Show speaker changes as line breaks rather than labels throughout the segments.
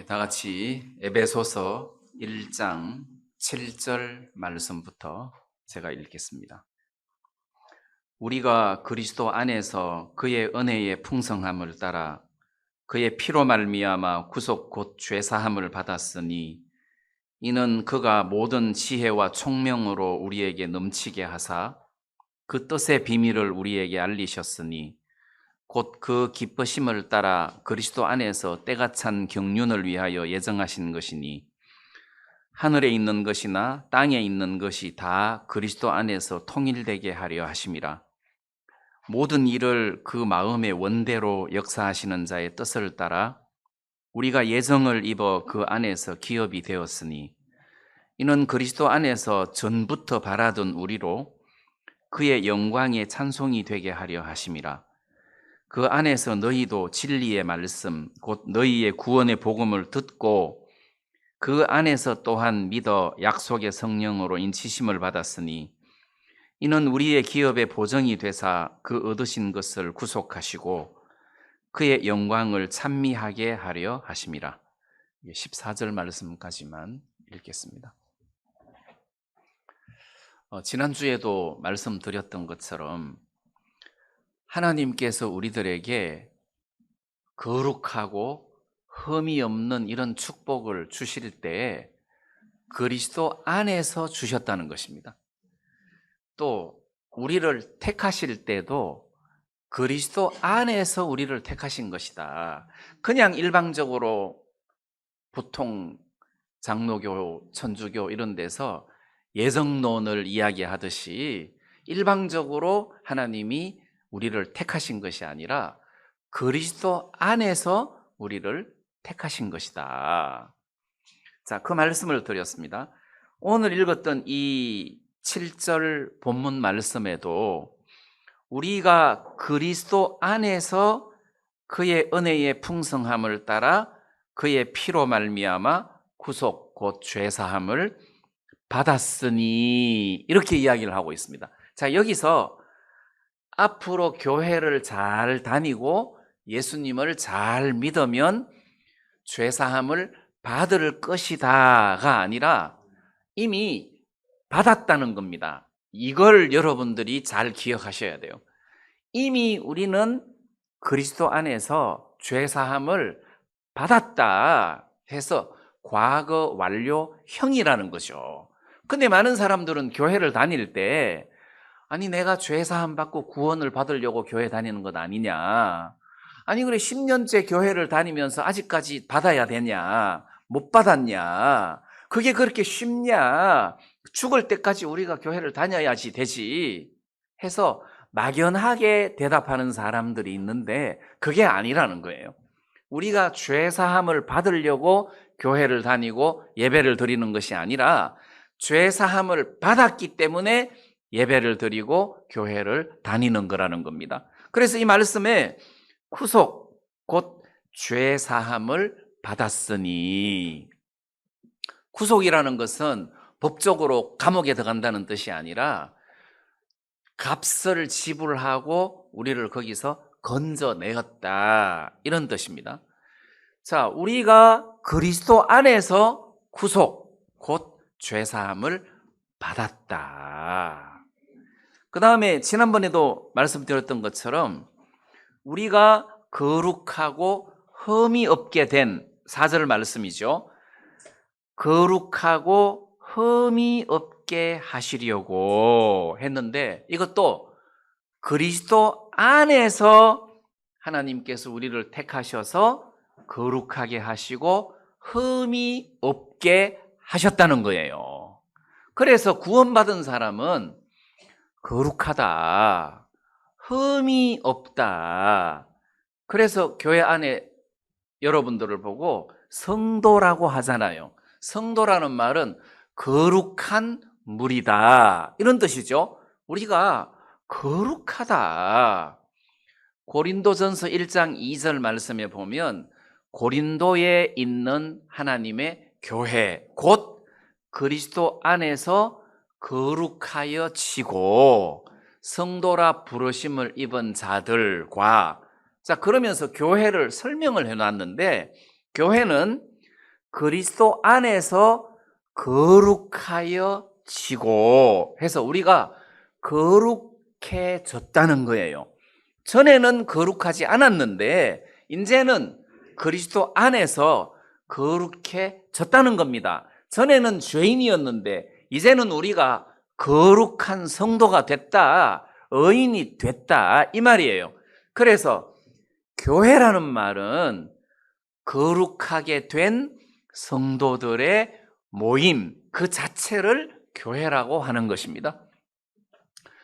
다 같이 에베소서 1장 7절 말씀부터 제가 읽겠습니다. 우리가 그리스도 안에서 그의 은혜의 풍성함을 따라 그의 피로 말미암아 구속 곧 죄사함을 받았으니 이는 그가 모든 지혜와 총명으로 우리에게 넘치게 하사 그 뜻의 비밀을 우리에게 알리셨으니 곧 그 기쁘심을 따라 그리스도 안에서 때가 찬 경륜을 위하여 예정하신 것이니 하늘에 있는 것이나 땅에 있는 것이 다 그리스도 안에서 통일되게 하려 하심이라. 모든 일을 그 마음의 원대로 역사하시는 자의 뜻을 따라 우리가 예정을 입어 그 안에서 기업이 되었으니 이는 그리스도 안에서 전부터 바라던 우리로 그의 영광의 찬송이 되게 하려 하심이라. 그 안에서 너희도 진리의 말씀 곧 너희의 구원의 복음을 듣고 그 안에서 또한 믿어 약속의 성령으로 인치심을 받았으니 이는 우리의 기업의 보정이 되사 그 얻으신 것을 구속하시고 그의 영광을 찬미하게 하려 하심이라. 14절 말씀까지만 읽겠습니다. 지난주에도 말씀드렸던 것처럼 하나님께서 우리들에게 거룩하고 흠이 없는 이런 축복을 주실 때 그리스도 안에서 주셨다는 것입니다. 또 우리를 택하실 때도 그리스도 안에서 우리를 택하신 것이다. 그냥 일방적으로 보통 장로교, 천주교 이런 데서 예정론을 이야기하듯이 일방적으로 하나님이 우리를 택하신 것이 아니라 그리스도 안에서 우리를 택하신 것이다. 자, 그 말씀을 드렸습니다. 오늘 읽었던 이 7절 본문 말씀에도 우리가 그리스도 안에서 그의 은혜의 풍성함을 따라 그의 피로 말미암아 구속 곧 죄사함을 받았으니 이렇게 이야기를 하고 있습니다. 자, 여기서 앞으로 교회를 잘 다니고 예수님을 잘 믿으면 죄사함을 받을 것이다가 아니라 이미 받았다는 겁니다. 이걸 여러분들이 잘 기억하셔야 돼요. 이미 우리는 그리스도 안에서 죄사함을 받았다 해서 과거 완료형이라는 거죠. 근데 많은 사람들은 교회를 다닐 때 아니 내가 죄사함 받고 구원을 받으려고 교회 다니는 것 아니냐, 아니 그래 10년째 교회를 다니면서 아직까지 받아야 되냐, 못 받았냐, 그게 그렇게 쉽냐, 죽을 때까지 우리가 교회를 다녀야지 되지 해서 막연하게 대답하는 사람들이 있는데 그게 아니라는 거예요. 우리가 죄사함을 받으려고 교회를 다니고 예배를 드리는 것이 아니라 죄사함을 받았기 때문에 예배를 드리고 교회를 다니는 거라는 겁니다. 그래서 이 말씀에 구속 곧 죄사함을 받았으니, 구속이라는 것은 법적으로 감옥에 들어간다는 뜻이 아니라 값을 지불하고 우리를 거기서 건져내었다 이런 뜻입니다. 자, 우리가 그리스도 안에서 구속 곧 죄사함을 받았다. 그 다음에 지난번에도 말씀드렸던 것처럼 우리가 거룩하고 흠이 없게 된 4절 말씀이죠. 거룩하고 흠이 없게 하시려고 했는데 이것도 그리스도 안에서 하나님께서 우리를 택하셔서 거룩하게 하시고 흠이 없게 하셨다는 거예요. 그래서 구원받은 사람은 거룩하다, 흠이 없다. 그래서 교회 안에 여러분들을 보고 성도라고 하잖아요. 성도라는 말은 거룩한 무리다 이런 뜻이죠. 우리가 거룩하다. 고린도전서 1장 2절 말씀에 보면 고린도에 있는 하나님의 교회 곧 그리스도 안에서 거룩하여 지고 성도라 부르심을 입은 자들과, 자 그러면서 교회를 설명을 해놨는데 교회는 그리스도 안에서 거룩하여지고 해서 우리가 거룩해졌다는 거예요. 전에는 거룩하지 않았는데 이제는 그리스도 안에서 거룩해졌다는 겁니다. 전에는 죄인이었는데 이제는 우리가 거룩한 성도가 됐다, 의인이 됐다 이 말이에요. 그래서 교회라는 말은 거룩하게 된 성도들의 모임 그 자체를 교회라고 하는 것입니다.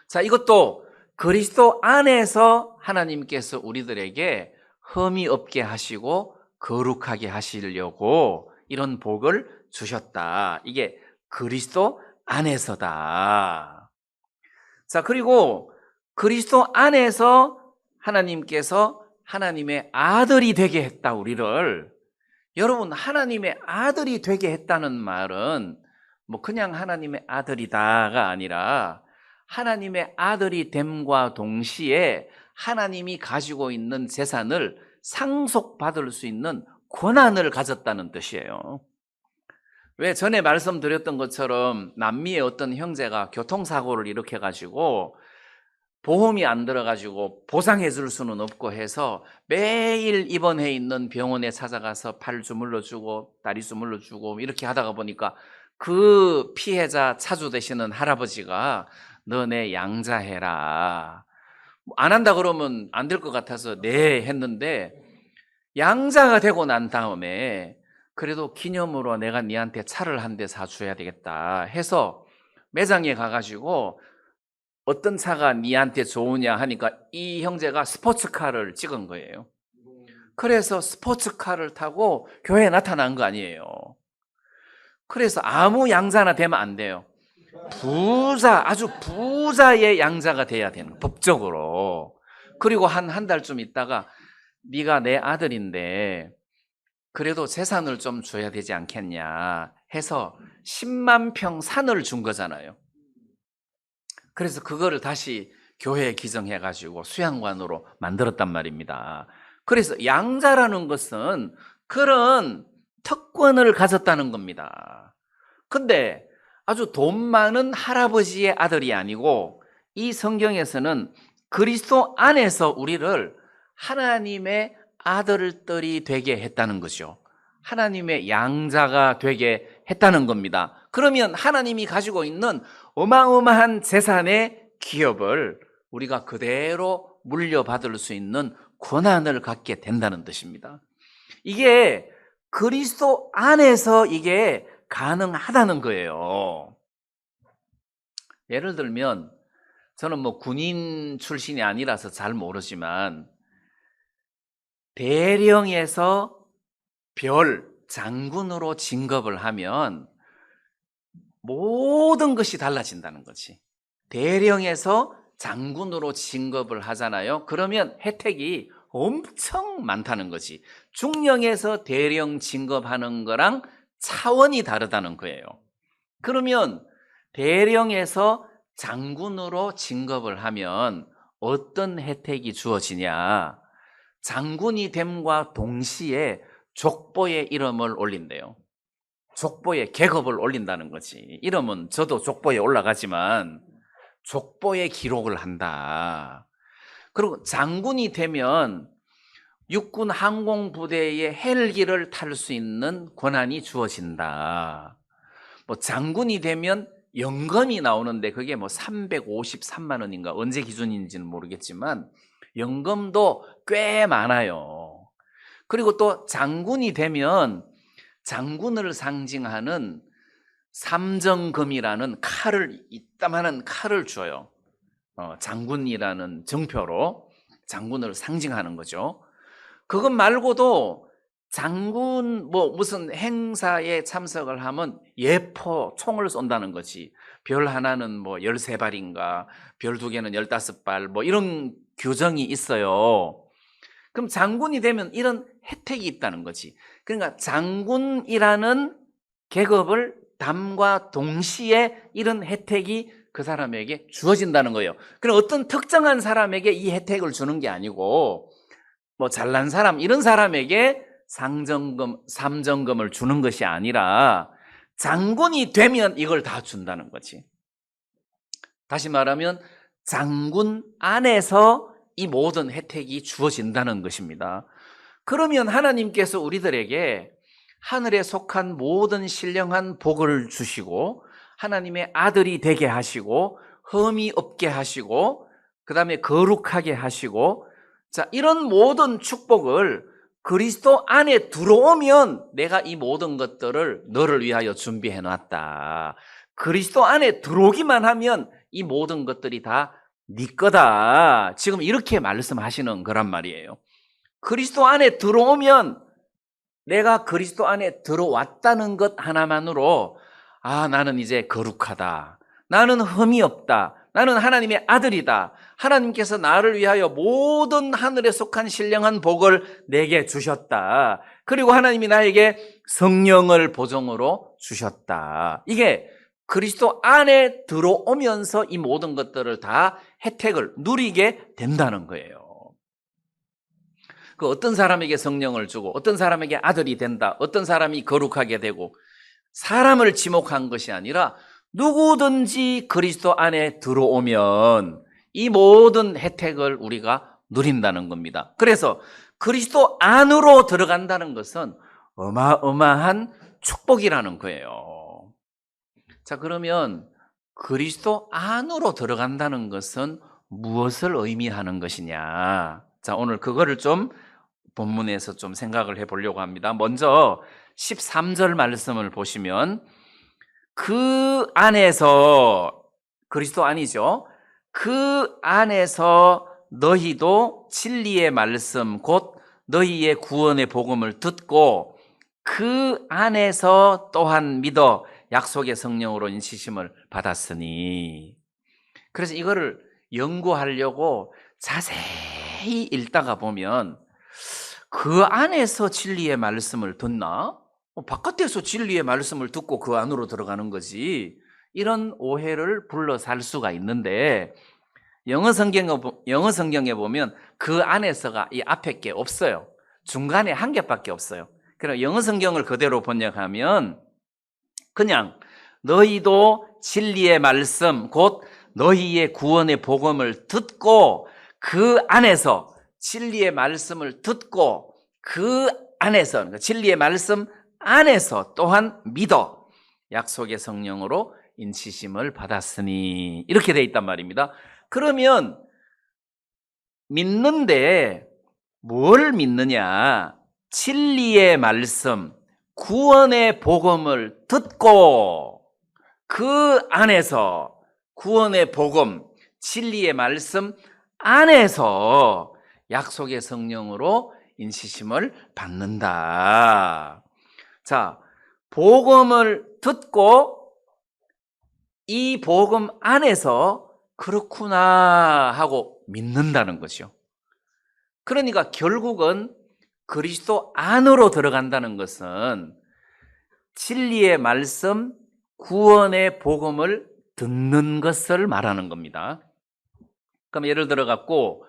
자, 이것도 그리스도 안에서 하나님께서 우리들에게 흠이 없게 하시고 거룩하게 하시려고 이런 복을 주셨다. 이게 그리스도 안에서다. 자, 그리고 그리스도 안에서 하나님께서 하나님의 아들이 되게 했다, 우리를. 여러분, 하나님의 아들이 되게 했다는 말은 뭐 그냥 하나님의 아들이다가 아니라 하나님의 아들이 됨과 동시에 하나님이 가지고 있는 재산을 상속받을 수 있는 권한을 가졌다는 뜻이에요. 왜 전에 말씀드렸던 것처럼 남미의 어떤 형제가 교통사고를 일으켜가지고 보험이 안 들어가지고 보상해 줄 수는 없고 해서 매일 입원해 있는 병원에 찾아가서 팔 주물러 주고 다리 주물러 주고 이렇게 하다가 보니까 그 피해자 차주 되시는 할아버지가 너네 양자해라. 안 한다 그러면 안 될 것 같아서 네 했는데 양자가 되고 난 다음에 그래도 기념으로 내가 니한테 차를 한 대 사줘야 되겠다 해서 매장에 가가지고 어떤 차가 니한테 좋으냐 하니까 이 형제가 스포츠카를 찍은 거예요. 그래서 스포츠카를 타고 교회에 나타난 거 아니에요. 그래서 아무 양자나 되면 안 돼요. 부자, 아주 부자의 양자가 돼야 되는 거예요, 법적으로. 그리고 한 달쯤 있다가 네가 내 아들인데 그래도 재산을 좀 줘야 되지 않겠냐 해서 10만 평 산을 준 거잖아요. 그래서 그거를 다시 교회에 기증해가지고 수양관으로 만들었단 말입니다. 그래서 양자라는 것은 그런 특권을 가졌다는 겁니다. 근데 아주 돈 많은 할아버지의 아들이 아니고 이 성경에서는 그리스도 안에서 우리를 하나님의 아들들이 되게 했다는 거죠. 하나님의 양자가 되게 했다는 겁니다. 그러면 하나님이 가지고 있는 어마어마한 재산의 기업을 우리가 그대로 물려받을 수 있는 권한을 갖게 된다는 뜻입니다. 이게 그리스도 안에서 이게 가능하다는 거예요. 예를 들면 저는 뭐 군인 출신이 아니라서 잘 모르지만 대령에서 별 장군으로 진급을 하면 모든 것이 달라진다는 거지. 대령에서 장군으로 진급을 하잖아요. 그러면 혜택이 엄청 많다는 거지. 중령에서 대령 진급하는 거랑 차원이 다르다는 거예요. 그러면 대령에서 장군으로 진급을 하면 어떤 혜택이 주어지냐? 장군이 됨과 동시에 족보에 이름을 올린대요. 족보에 계급을 올린다는 거지. 이름은 저도 족보에 올라가지만 족보에 기록을 한다. 그리고 장군이 되면 육군 항공부대의 헬기를 탈 수 있는 권한이 주어진다. 뭐 장군이 되면 연금이 나오는데 그게 뭐 353만 원인가 언제 기준인지는 모르겠지만 연금도 꽤 많아요. 그리고 또 장군이 되면 장군을 상징하는 삼정금이라는 칼을, 이따만한 칼을 줘요. 장군이라는 정표로 장군을 상징하는 거죠. 그것 말고도 장군 뭐 무슨 행사에 참석을 하면 예포 총을 쏜다는 거지. 별 하나는 뭐 13발인가 별 2개는 15발 뭐 이런 규정이 있어요. 그럼 장군이 되면 이런 혜택이 있다는 거지. 그러니까 장군이라는 계급을 담과 동시에 이런 혜택이 그 사람에게 주어진다는 거예요. 그럼 어떤 특정한 사람에게 이 혜택을 주는 게 아니고 뭐 잘난 사람 이런 사람에게 삼정금을 주는 것이 아니라 장군이 되면 이걸 다 준다는 거지. 다시 말하면 장군 안에서 이 모든 혜택이 주어진다는 것입니다. 그러면 하나님께서 우리들에게 하늘에 속한 모든 신령한 복을 주시고 하나님의 아들이 되게 하시고 흠이 없게 하시고 그 다음에 거룩하게 하시고, 자, 이런 모든 축복을 그리스도 안에 들어오면 내가 이 모든 것들을 너를 위하여 준비해 놨다. 그리스도 안에 들어오기만 하면 이 모든 것들이 다 네 거다. 지금 이렇게 말씀하시는 거란 말이에요. 그리스도 안에 들어오면 내가 그리스도 안에 들어왔다는 것 하나만으로 나는 이제 거룩하다. 나는 흠이 없다. 나는 하나님의 아들이다. 하나님께서 나를 위하여 모든 하늘에 속한 신령한 복을 내게 주셨다. 그리고 하나님이 나에게 성령을 보정으로 주셨다. 이게 그리스도 안에 들어오면서 이 모든 것들을 다 혜택을 누리게 된다는 거예요. 그 어떤 사람에게 성령을 주고 어떤 사람에게 아들이 된다, 어떤 사람이 거룩하게 되고, 사람을 지목한 것이 아니라 누구든지 그리스도 안에 들어오면 이 모든 혜택을 우리가 누린다는 겁니다. 그래서 그리스도 안으로 들어간다는 것은 어마어마한 축복이라는 거예요. 자, 그러면 그리스도 안으로 들어간다는 것은 무엇을 의미하는 것이냐? 자, 오늘 그거를 좀 본문에서 좀 생각을 해보려고 합니다. 먼저 13절 말씀을 보시면 그 안에서, 그리스도 안이죠. 그 안에서 너희도 진리의 말씀 곧 너희의 구원의 복음을 듣고 그 안에서 또한 믿어 약속의 성령으로 인치심을 받았으니. 그래서 이거를 연구하려고 자세히 읽다가 보면 그 안에서 진리의 말씀을 듣나? 바깥에서 진리의 말씀을 듣고 그 안으로 들어가는 거지. 이런 오해를 불러 살 수가 있는데 영어 성경에 보면 그 안에서가 이 앞에 게 없어요. 중간에 한 개밖에 없어요. 그럼 영어 성경을 그대로 번역하면 그냥 너희도 진리의 말씀 곧 너희의 구원의 복음을 듣고 그 안에서, 진리의 말씀을 듣고 그 안에서, 그러니까 진리의 말씀 안에서 또한 믿어 약속의 성령으로 인치심을 받았으니, 이렇게 돼 있단 말입니다. 그러면 믿는데 뭘 믿느냐? 진리의 말씀, 구원의 복음을 듣고 그 안에서 구원의 복음, 진리의 말씀 안에서 약속의 성령으로 인치심을 받는다. 자, 복음을 듣고 이 복음 안에서 그렇구나 하고 믿는다는 거죠. 그러니까 결국은 그리스도 안으로 들어간다는 것은 진리의 말씀, 구원의 복음을 듣는 것을 말하는 겁니다. 그럼 예를 들어 갖고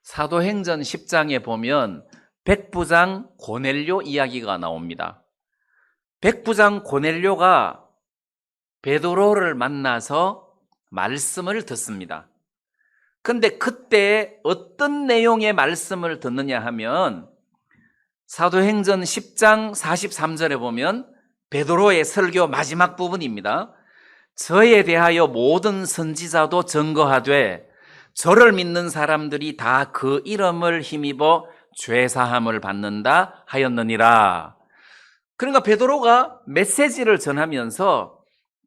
사도행전 10장에 보면 백부장 고넬료 이야기가 나옵니다. 백부장 고넬료가 베드로를 만나서 말씀을 듣습니다. 근데 그때 어떤 내용의 말씀을 듣느냐 하면 사도행전 10장 43절에 보면 베드로의 설교 마지막 부분입니다. 저에 대하여 모든 선지자도 증거하되 저를 믿는 사람들이 다 그 이름을 힘입어 죄사함을 받는다 하였느니라. 그러니까 베드로가 메시지를 전하면서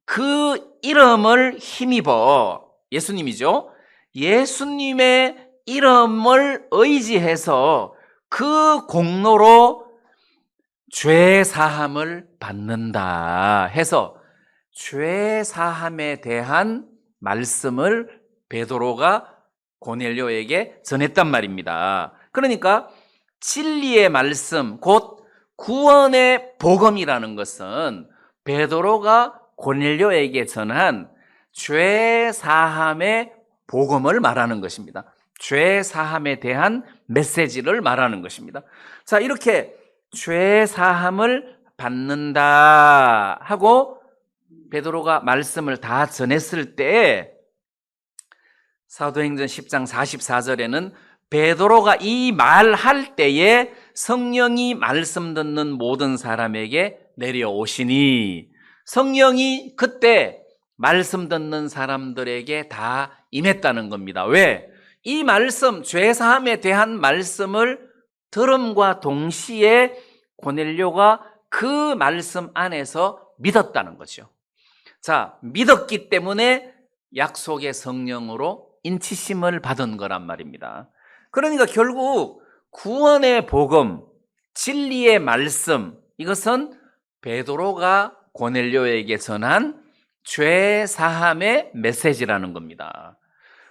그 이름을 힘입어, 예수님이죠. 예수님의 이름을 의지해서 그 공로로 죄사함을 받는다 해서 죄사함에 대한 말씀을 베드로가 고넬료에게 전했단 말입니다. 그러니까 진리의 말씀 곧 구원의 복음이라는 것은 베드로가 고넬료에게 전한 죄사함의 복음을 말하는 것입니다. 죄사함에 대한 메시지를 말하는 것입니다. 자, 이렇게 죄 사함을 받는다 하고 베드로가 말씀을 다 전했을 때 사도행전 10장 44절에는 베드로가 이 말할 때에 성령이 말씀 듣는 모든 사람에게 내려오시니, 성령이 그때 말씀 듣는 사람들에게 다 임했다는 겁니다. 왜? 이 말씀, 죄사함에 대한 말씀을 들음과 동시에 고넬료가 그 말씀 안에서 믿었다는 거죠. 자, 믿었기 때문에 약속의 성령으로 인치심을 받은 거란 말입니다. 그러니까 결국 구원의 복음, 진리의 말씀, 이것은 베드로가 고넬료에게 전한 죄 사함의 메시지라는 겁니다.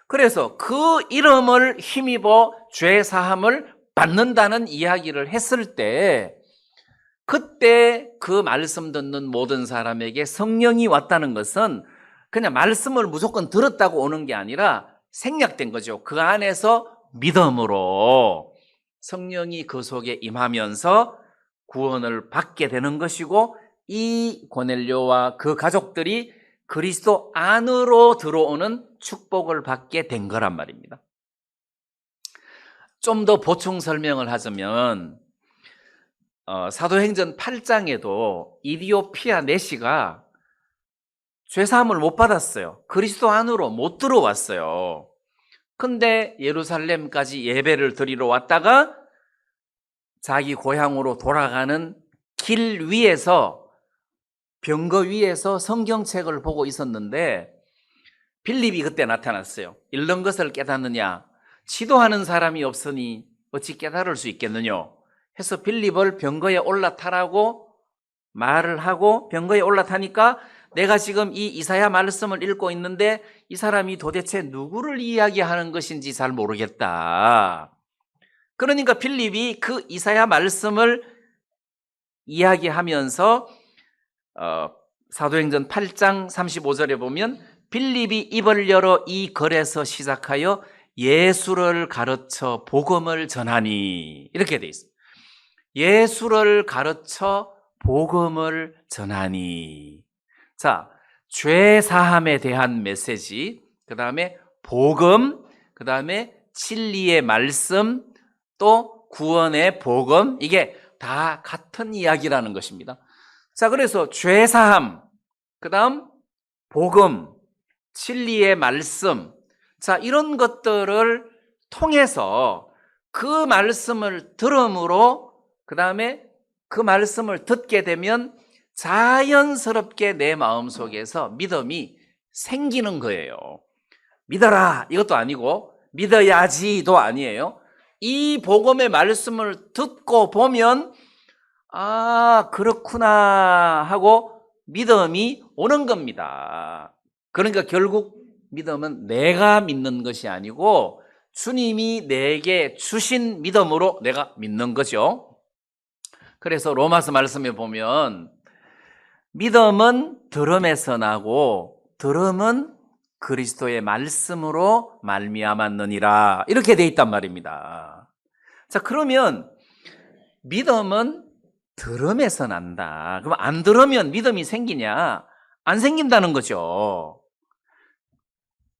그래서 그 이름을 힘입어 죄 사함을 받는다는 이야기를 했을 때 그때 그 말씀 듣는 모든 사람에게 성령이 왔다는 것은 그냥 말씀을 무조건 들었다고 오는 게 아니라 생략된 거죠. 그 안에서 믿음으로 성령이 그 속에 임하면서 구원을 받게 되는 것이고, 이 고넬료와 그 가족들이 그리스도 안으로 들어오는 축복을 받게 된 거란 말입니다. 좀 더 보충 설명을 하자면 사도행전 8장에도 이디오피아 내시가 죄사함을 못 받았어요. 그리스도 안으로 못 들어왔어요. 근데 예루살렘까지 예배를 드리러 왔다가 자기 고향으로 돌아가는 길 위에서, 병거 위에서 성경책을 보고 있었는데 빌립이 그때 나타났어요. 읽는 것을 깨닫느냐? 지도하는 사람이 없으니 어찌 깨달을 수 있겠느냐? 해서 빌립을 병거에 올라타라고 말을 하고, 병거에 올라타니까 내가 지금 이 이사야 말씀을 읽고 있는데 이 사람이 도대체 누구를 이야기하는 것인지 잘 모르겠다. 그러니까 빌립이 그 이사야 말씀을 이야기하면서 사도행전 8장 35절에 보면 빌립이 입을 열어 이 글에서 시작하여 예수를 가르쳐 복음을 전하니, 이렇게 돼 있어요. 예수를 가르쳐 복음을 전하니. 자, 죄 사함에 대한 메시지, 그 다음에 복음, 그 다음에 진리의 말씀, 또 구원의 복음, 이게 다 같은 이야기라는 것입니다. 자, 그래서 죄 사함, 그 다음 복음, 진리의 말씀, 자, 이런 것들을 통해서 그 말씀을 들음으로, 그 다음에 그 말씀을 듣게 되면 자연스럽게 내 마음속에서 믿음이 생기는 거예요. 믿어라 이것도 아니고 믿어야지도 아니에요. 이 복음의 말씀을 듣고 보면 아, 그렇구나 하고 믿음이 오는 겁니다. 그러니까 결국 믿음은 내가 믿는 것이 아니고 주님이 내게 주신 믿음으로 내가 믿는 거죠. 그래서 로마서 말씀에 보면 믿음은 들음에서 나고 들음은 그리스도의 말씀으로 말미암았느니라, 이렇게 돼 있단 말입니다. 자, 그러면 믿음은 들음에서 난다. 그럼 안 들으면 믿음이 생기냐? 안 생긴다는 거죠.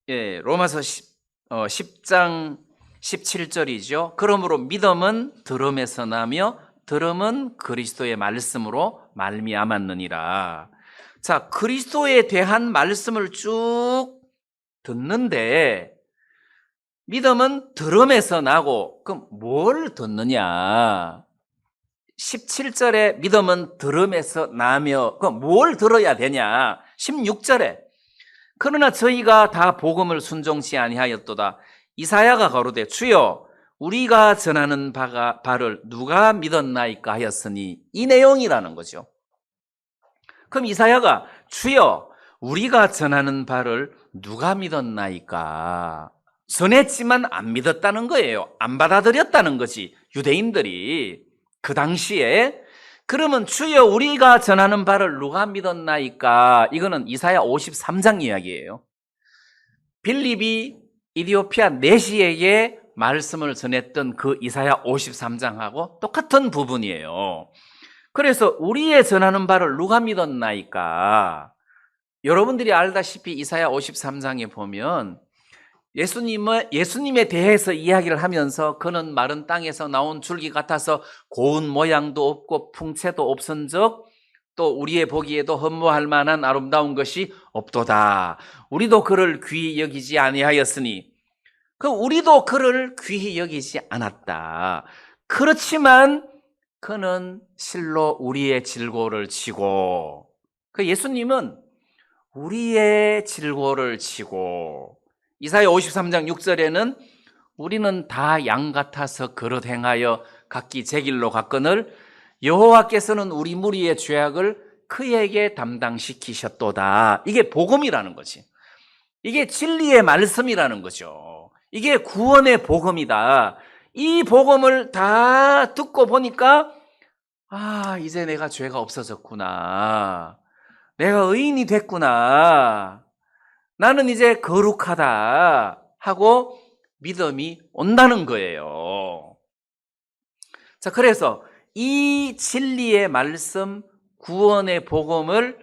예, 로마서 10장 17절이죠. 그러므로 믿음은 들음에서 나며 들음은 그리스도의 말씀으로 말미암았느니라. 자, 그리스도에 대한 말씀을 쭉 듣는데 믿음은 들음에서 나고, 그럼 뭘 듣느냐? 17절에 믿음은 들음에서 나며, 그럼 뭘 들어야 되냐? 16절에 그러나 저희가 다 복음을 순종치 아니하였도다. 이사야가 가로되 주여 우리가 전하는 바를 누가 믿었나이까 하였으니, 이 내용이라는 거죠. 그럼 이사야가 주여 우리가 전하는 바를 누가 믿었나이까, 전했지만 안 믿었다는 거예요. 안 받아들였다는 거지, 유대인들이 그 당시에. 그러면 주여 우리가 전하는 바를 누가 믿었나이까, 이거는 이사야 53장 이야기예요. 빌립이 이디오피아 내시에게 말씀을 전했던 그 이사야 53장하고 똑같은 부분이에요. 그래서 우리의 전하는 바를 누가 믿었나이까? 여러분들이 알다시피 이사야 53장에 보면 예수님에 대해서 이야기를 하면서 그는 마른 땅에서 나온 줄기 같아서 고운 모양도 없고 풍채도 없은즉 또 우리의 보기에도 흠모할 만한 아름다운 것이 없도다. 우리도 그를 귀히 여기지 아니하였으니 우리도 그를 귀히 여기지 않았다. 그렇지만 그는 실로 우리의 질고를 지고 예수님은 우리의 질고를 지고 이사야 53장 6절에는 우리는 다 양 같아서 그릇 행하여 각기 제 길로 갔거늘 여호와께서는 우리 무리의 죄악을 그에게 담당시키셨도다. 이게 복음이라는 거지. 이게 진리의 말씀이라는 거죠. 이게 구원의 복음이다. 이 복음을 다 듣고 보니까 이제 내가 죄가 없어졌구나. 내가 의인이 됐구나. 나는 이제 거룩하다 하고 믿음이 온다는 거예요. 자, 그래서 이 진리의 말씀, 구원의 복음을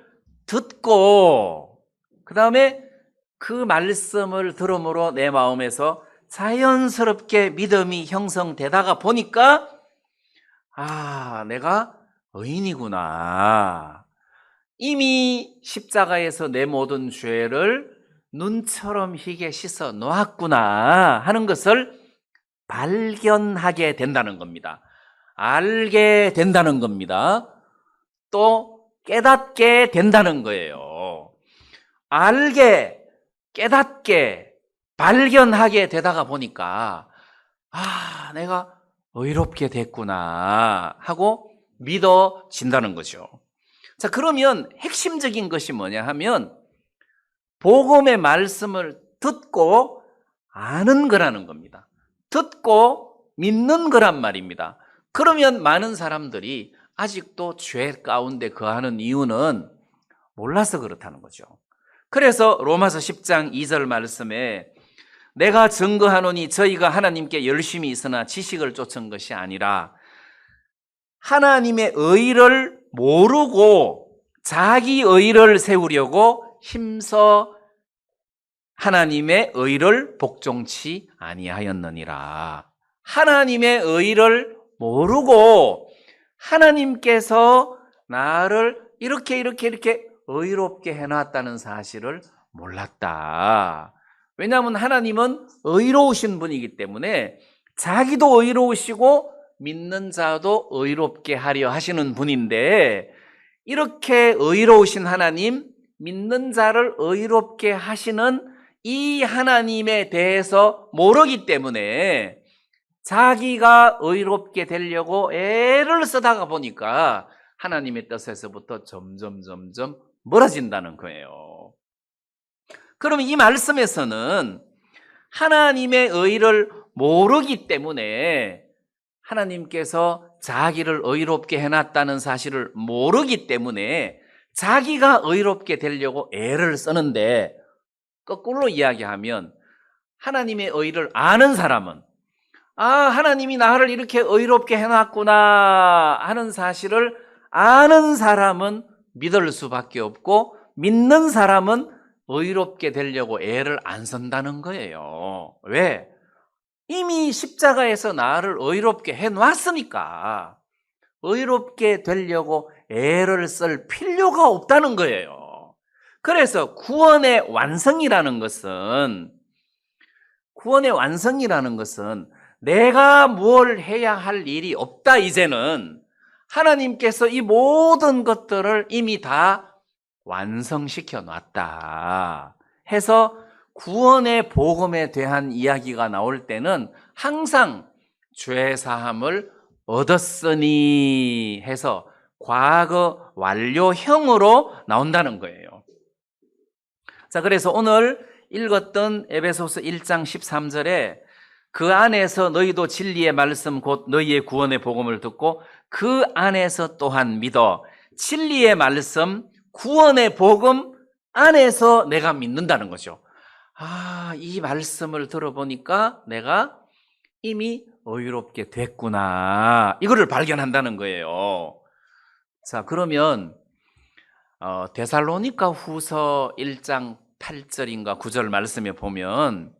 듣고 그 다음에 그 말씀을 들음으로 내 마음에서 자연스럽게 믿음이 형성되다가 보니까 내가 의인이구나. 이미 십자가에서 내 모든 죄를 눈처럼 희게 씻어 놓았구나 하는 것을 발견하게 된다는 겁니다. 알게 된다는 겁니다. 또 깨닫게 된다는 거예요. 알게, 깨닫게, 발견하게 되다가 보니까 내가 의롭게 됐구나 하고 믿어진다는 거죠. 자, 그러면 핵심적인 것이 뭐냐 하면 복음의 말씀을 듣고 아는 거라는 겁니다. 듣고 믿는 거란 말입니다. 그러면 많은 사람들이 아직도 죄 가운데 거하는 이유는 몰라서 그렇다는 거죠. 그래서 로마서 10장 2절 말씀에 내가 증거하노니 저희가 하나님께 열심히 있으나 지식을 쫓은 것이 아니라 하나님의 의를 모르고 자기 의를 세우려고 힘써 하나님의 의를 복종치 아니하였느니라. 하나님의 의를 모르고 하나님께서 나를 이렇게 의롭게 해놨다는 사실을 몰랐다. 왜냐하면 하나님은 의로우신 분이기 때문에 자기도 의로우시고 믿는 자도 의롭게 하려 하시는 분인데 이렇게 의로우신 하나님, 믿는 자를 의롭게 하시는 이 하나님에 대해서 모르기 때문에 자기가 의롭게 되려고 애를 쓰다가 보니까 하나님의 뜻에서부터 점점 멀어진다는 거예요. 그러면 이 말씀에서는 하나님의 의를 모르기 때문에 하나님께서 자기를 의롭게 해놨다는 사실을 모르기 때문에 자기가 의롭게 되려고 애를 쓰는데 거꾸로 이야기하면 하나님의 의를 아는 사람은 하나님이 나를 이렇게 의롭게 해놨구나 하는 사실을 아는 사람은 믿을 수밖에 없고 믿는 사람은 의롭게 되려고 애를 안 쓴다는 거예요. 왜? 이미 십자가에서 나를 의롭게 해놨으니까 의롭게 되려고 애를 쓸 필요가 없다는 거예요. 그래서 구원의 완성이라는 것은 내가 뭘 해야 할 일이 없다. 이제는 하나님께서 이 모든 것들을 이미 다 완성시켜 놨다 해서 구원의 복음에 대한 이야기가 나올 때는 항상 죄사함을 얻었으니 해서 과거 완료형으로 나온다는 거예요. 자, 그래서 오늘 읽었던 에베소서 1장 13절에 그 안에서 너희도 진리의 말씀 곧 너희의 구원의 복음을 듣고 그 안에서 또한 믿어 진리의 말씀 구원의 복음 안에서 내가 믿는다는 거죠. 이 말씀을 들어보니까 내가 이미 의롭게 됐구나. 이거를 발견한다는 거예요. 자, 그러면 데살로니가 후서 1장 8절인가 9절 말씀에 보면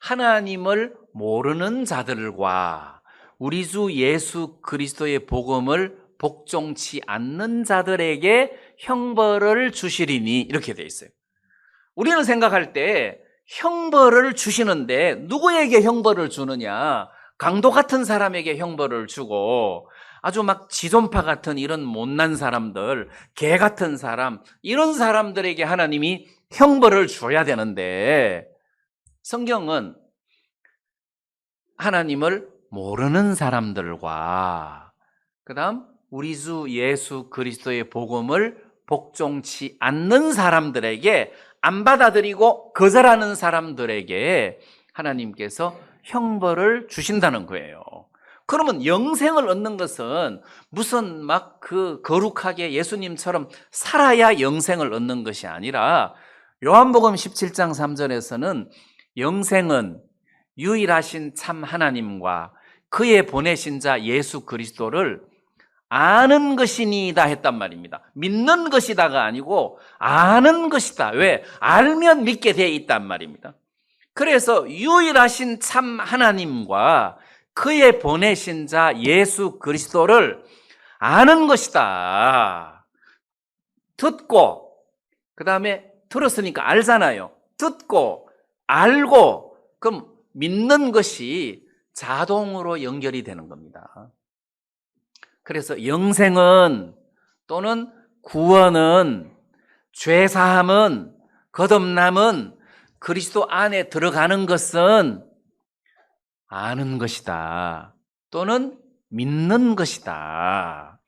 하나님을 모르는 자들과 우리 주 예수 그리스도의 복음을 복종치 않는 자들에게 형벌을 주시리니 이렇게 돼 있어요. 우리는 생각할 때 형벌을 주시는데 누구에게 형벌을 주느냐? 강도 같은 사람에게 형벌을 주고 아주 막 지존파 같은 이런 못난 사람들, 개 같은 사람, 이런 사람들에게 하나님이 형벌을 줘야 되는데 성경은 하나님을 모르는 사람들과 그다음 우리 주 예수 그리스도의 복음을 복종치 않는 사람들에게 안 받아들이고 거절하는 사람들에게 하나님께서 형벌을 주신다는 거예요. 그러면 영생을 얻는 것은 무슨 막 거룩하게 예수님처럼 살아야 영생을 얻는 것이 아니라 요한복음 17장 3절에서는 영생은 유일하신 참 하나님과 그의 보내신 자 예수 그리스도를 아는 것이니이다 했단 말입니다. 믿는 것이다가 아니고 아는 것이다. 왜? 알면 믿게 돼 있단 말입니다. 그래서 유일하신 참 하나님과 그의 보내신 자 예수 그리스도를 아는 것이다. 듣고, 그 다음에 들었으니까 알잖아요. 듣고, 알고, 그럼 믿는 것이 자동으로 연결이 되는 겁니다. 그래서 영생은 또는 구원은 죄사함은 거듭남은 그리스도 안에 들어가는 것은 아는 것이다. 또는 믿는 것이다.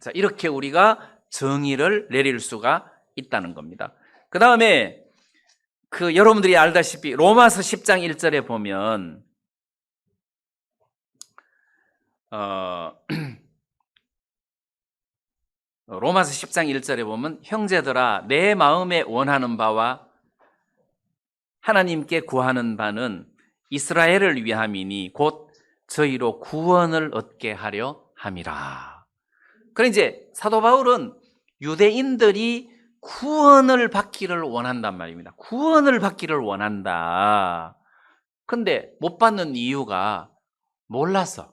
자, 이렇게 우리가 정의를 내릴 수가 있다는 겁니다. 그 다음에 여러분들이 알다시피 로마서 10장 1절에 보면 로마서 10장 1절에 보면 형제들아 내 마음에 원하는 바와 하나님께 구하는 바는 이스라엘을 위함이니 곧 저희로 구원을 얻게 하려 함이라. 그럼 이제 사도 바울은 유대인들이 구원을 받기를 원한단 말입니다. 구원을 받기를 원한다. 근데 못 받는 이유가 몰라서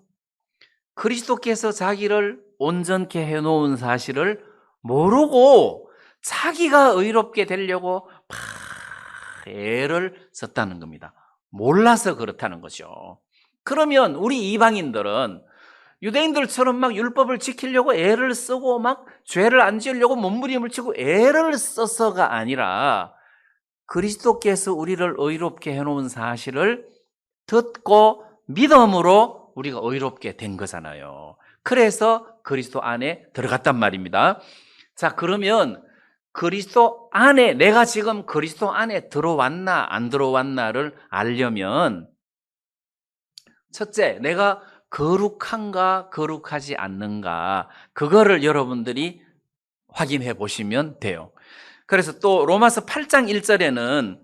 그리스도께서 자기를 온전케 해놓은 사실을 모르고 자기가 의롭게 되려고 애를 썼다는 겁니다. 몰라서 그렇다는 거죠. 그러면 우리 이방인들은 유대인들처럼 막 율법을 지키려고 애를 쓰고 막 죄를 안 지으려고 몸부림을 치고 애를 써서가 아니라 그리스도께서 우리를 의롭게 해놓은 사실을 듣고 믿음으로 우리가 의롭게 된 거잖아요. 그래서 그리스도 안에 들어갔단 말입니다. 자, 그러면 그리스도 안에 내가 지금 그리스도 안에 들어왔나 안 들어왔나를 알려면 첫째, 내가 거룩한가 거룩하지 않는가 그거를 여러분들이 확인해 보시면 돼요. 그래서 또 로마서 8장 1절에는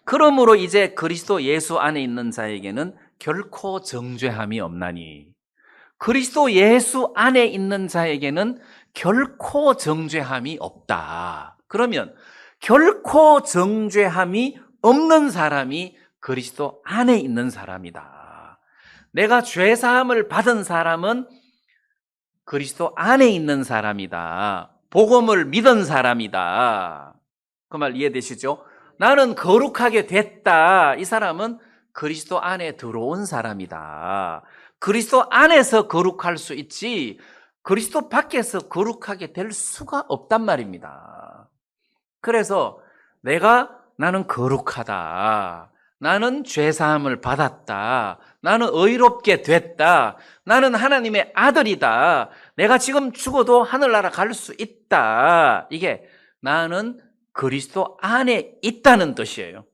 그러므로 이제 그리스도 예수 안에 있는 자에게는 결코 정죄함이 없나니 그리스도 예수 안에 있는 자에게는 결코 정죄함이 없다. 그러면 결코 정죄함이 없는 사람이 그리스도 안에 있는 사람이다. 내가 죄사함을 받은 사람은 그리스도 안에 있는 사람이다. 복음을 믿은 사람이다. 그 말 이해되시죠? 나는 거룩하게 됐다. 이 사람은 그리스도 안에 들어온 사람이다. 그리스도 안에서 거룩할 수 있지 그리스도 밖에서 거룩하게 될 수가 없단 말입니다. 그래서 나는 거룩하다. 나는 죄사함을 받았다. 나는 의롭게 됐다. 나는 하나님의 아들이다. 내가 지금 죽어도 하늘나라 갈 수 있다. 이게 나는 그리스도 안에 있다는 뜻이에요.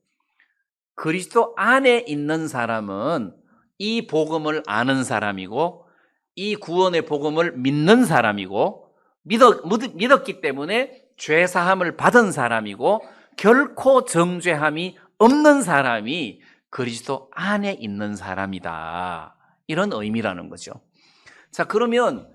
그리스도 안에 있는 사람은 이 복음을 아는 사람이고 이 구원의 복음을 믿는 사람이고 믿었기 때문에 죄사함을 받은 사람이고 결코 정죄함이 없는 사람이 그리스도 안에 있는 사람이다. 이런 의미라는 거죠. 자, 그러면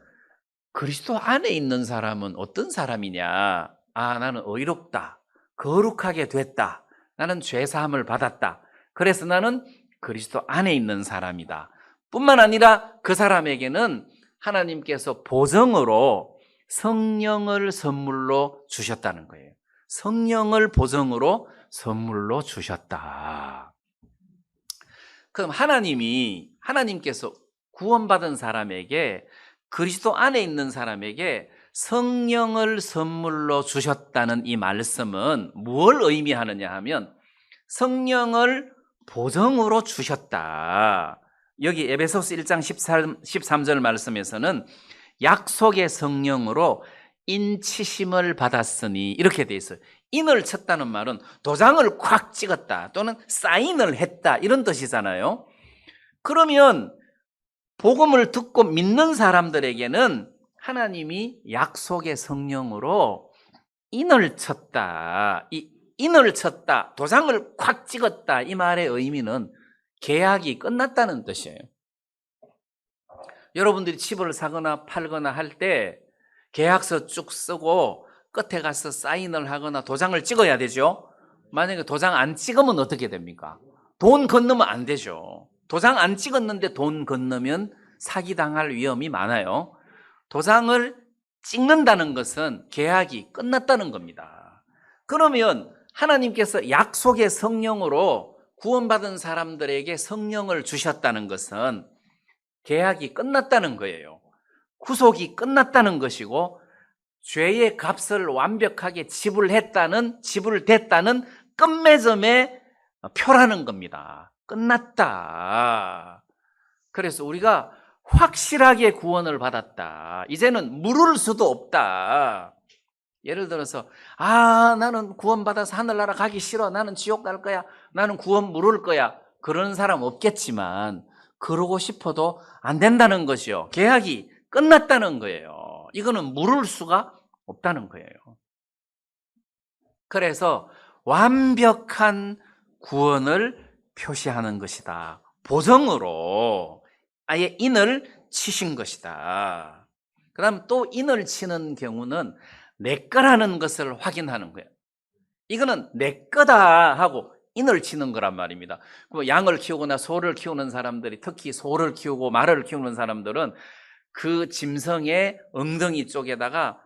그리스도 안에 있는 사람은 어떤 사람이냐? 아, 나는 의롭다. 거룩하게 됐다. 나는 죄 사함을 받았다. 그래서 나는 그리스도 안에 있는 사람이다. 뿐만 아니라 그 사람에게는 하나님께서 보정으로 성령을 선물로 주셨다는 거예요. 성령을 보정으로 선물로 주셨다. 그럼 하나님께서 구원받은 사람에게, 그리스도 안에 있는 사람에게 성령을 선물로 주셨다는 이 말씀은 뭘 의미하느냐 하면 성령을 보정으로 주셨다. 여기 에베소서 1장 13절 말씀에서는 약속의 성령으로 인치심을 받았으니 이렇게 돼 있어요. 인을 쳤다는 말은 도장을 콱 찍었다 또는 사인을 했다 이런 뜻이잖아요. 그러면 복음을 듣고 믿는 사람들에게는 하나님이 약속의 성령으로 인을 쳤다. 이 인을 쳤다, 도장을 콱 찍었다 이 말의 의미는 계약이 끝났다는 뜻이에요. 여러분들이 집을 사거나 팔거나 할 때 계약서 쭉 쓰고 끝에 가서 사인을 하거나 도장을 찍어야 되죠. 만약에 도장 안 찍으면 어떻게 됩니까? 돈 건너면 안 되죠. 도장 안 찍었는데 돈 건너면 사기당할 위험이 많아요. 도장을 찍는다는 것은 계약이 끝났다는 겁니다. 그러면 하나님께서 약속의 성령으로 구원받은 사람들에게 성령을 주셨다는 것은 계약이 끝났다는 거예요. 구속이 끝났다는 것이고 죄의 값을 완벽하게 지불됐다는 끝맺음의 표라는 겁니다. 끝났다. 그래서 우리가 확실하게 구원을 받았다. 이제는 물을 수도 없다. 예를 들어서 나는 구원받아서 하늘나라 가기 싫어. 나는 지옥 갈 거야. 나는 구원 물을 거야. 그런 사람 없겠지만 그러고 싶어도 안 된다는 것이요. 계약이 끝났다는 거예요. 이거는 물을 수가 없다는 거예요. 그래서 완벽한 구원을 표시하는 것이다. 보정으로 아예 인을 치신 것이다. 그 다음 또 인을 치는 경우는 내 거라는 것을 확인하는 거예요. 이거는 내 거다 하고 인을 치는 거란 말입니다. 양을 키우거나 소를 키우는 사람들이, 특히 소를 키우고 말을 키우는 사람들은 그 짐승의 엉덩이 쪽에다가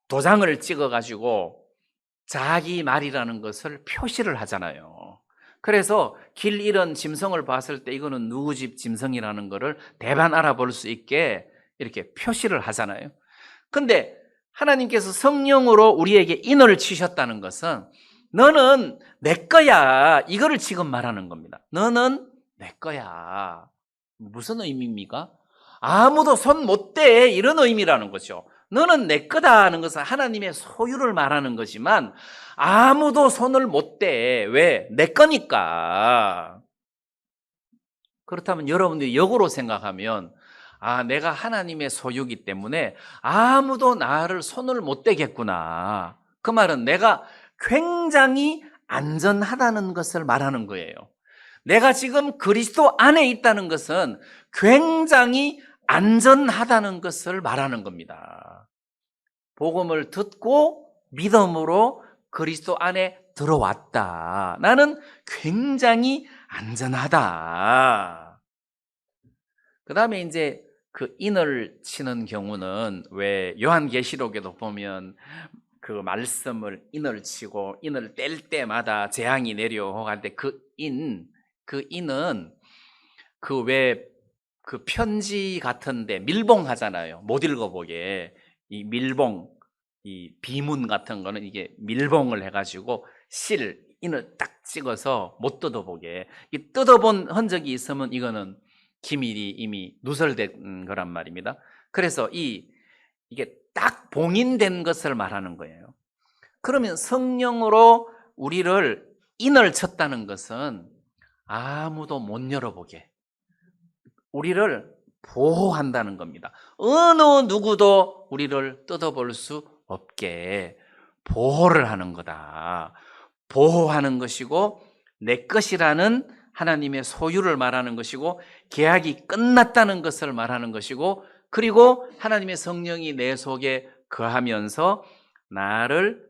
도장을 찍어가지고 자기 말이라는 것을 표시를 하잖아요. 그래서 길 잃은 짐승을 봤을 때 이거는 누구 집 짐승이라는 것을 대반 알아볼 수 있게 이렇게 표시를 하잖아요. 근데 하나님께서 성령으로 우리에게 인을 치셨다는 것은 너는 내 거야, 이거를 지금 말하는 겁니다. 너는 내 거야. 무슨 의미입니까? 아무도 손 못 대, 이런 의미라는 거죠. 너는 내 거다 하는 것은 하나님의 소유를 말하는 거지만 아무도 손을 못 대. 왜? 내 거니까. 그렇다면 여러분들이 역으로 생각하면 내가 하나님의 소유이기 때문에 아무도 나를 손을 못 대겠구나. 그 말은 내가 굉장히 안전하다는 것을 말하는 거예요. 내가 지금 그리스도 안에 있다는 것은 굉장히 안전하다는 것을 말하는 겁니다. 복음을 듣고 믿음으로 그리스도 안에 들어왔다. 나는 굉장히 안전하다. 그 다음에 이제 그 인을 치는 경우는 왜 요한계시록에도 보면 그 말씀을 인을 치고 인을 뗄 때마다 재앙이 내려갈 때 그 인은 그 왜 그 편지 같은데 밀봉 하잖아요. 못 읽어보게. 이 밀봉, 이 비문 같은 거는 이게 밀봉을 해가지고 인을 딱 찍어서 못 뜯어보게. 이 뜯어본 흔적이 있으면 이거는 기밀이 이미 누설된 거란 말입니다. 그래서 이게 딱 봉인된 것을 말하는 거예요. 그러면 성령으로 우리를 인을 쳤다는 것은 아무도 못 열어보게, 우리를 보호한다는 겁니다. 어느 누구도 우리를 뜯어볼 수 없게 보호를 하는 거다. 보호하는 것이고 내 것이라는 하나님의 소유를 말하는 것이고 계약이 끝났다는 것을 말하는 것이고 그리고 하나님의 성령이 내 속에 거하면서 나를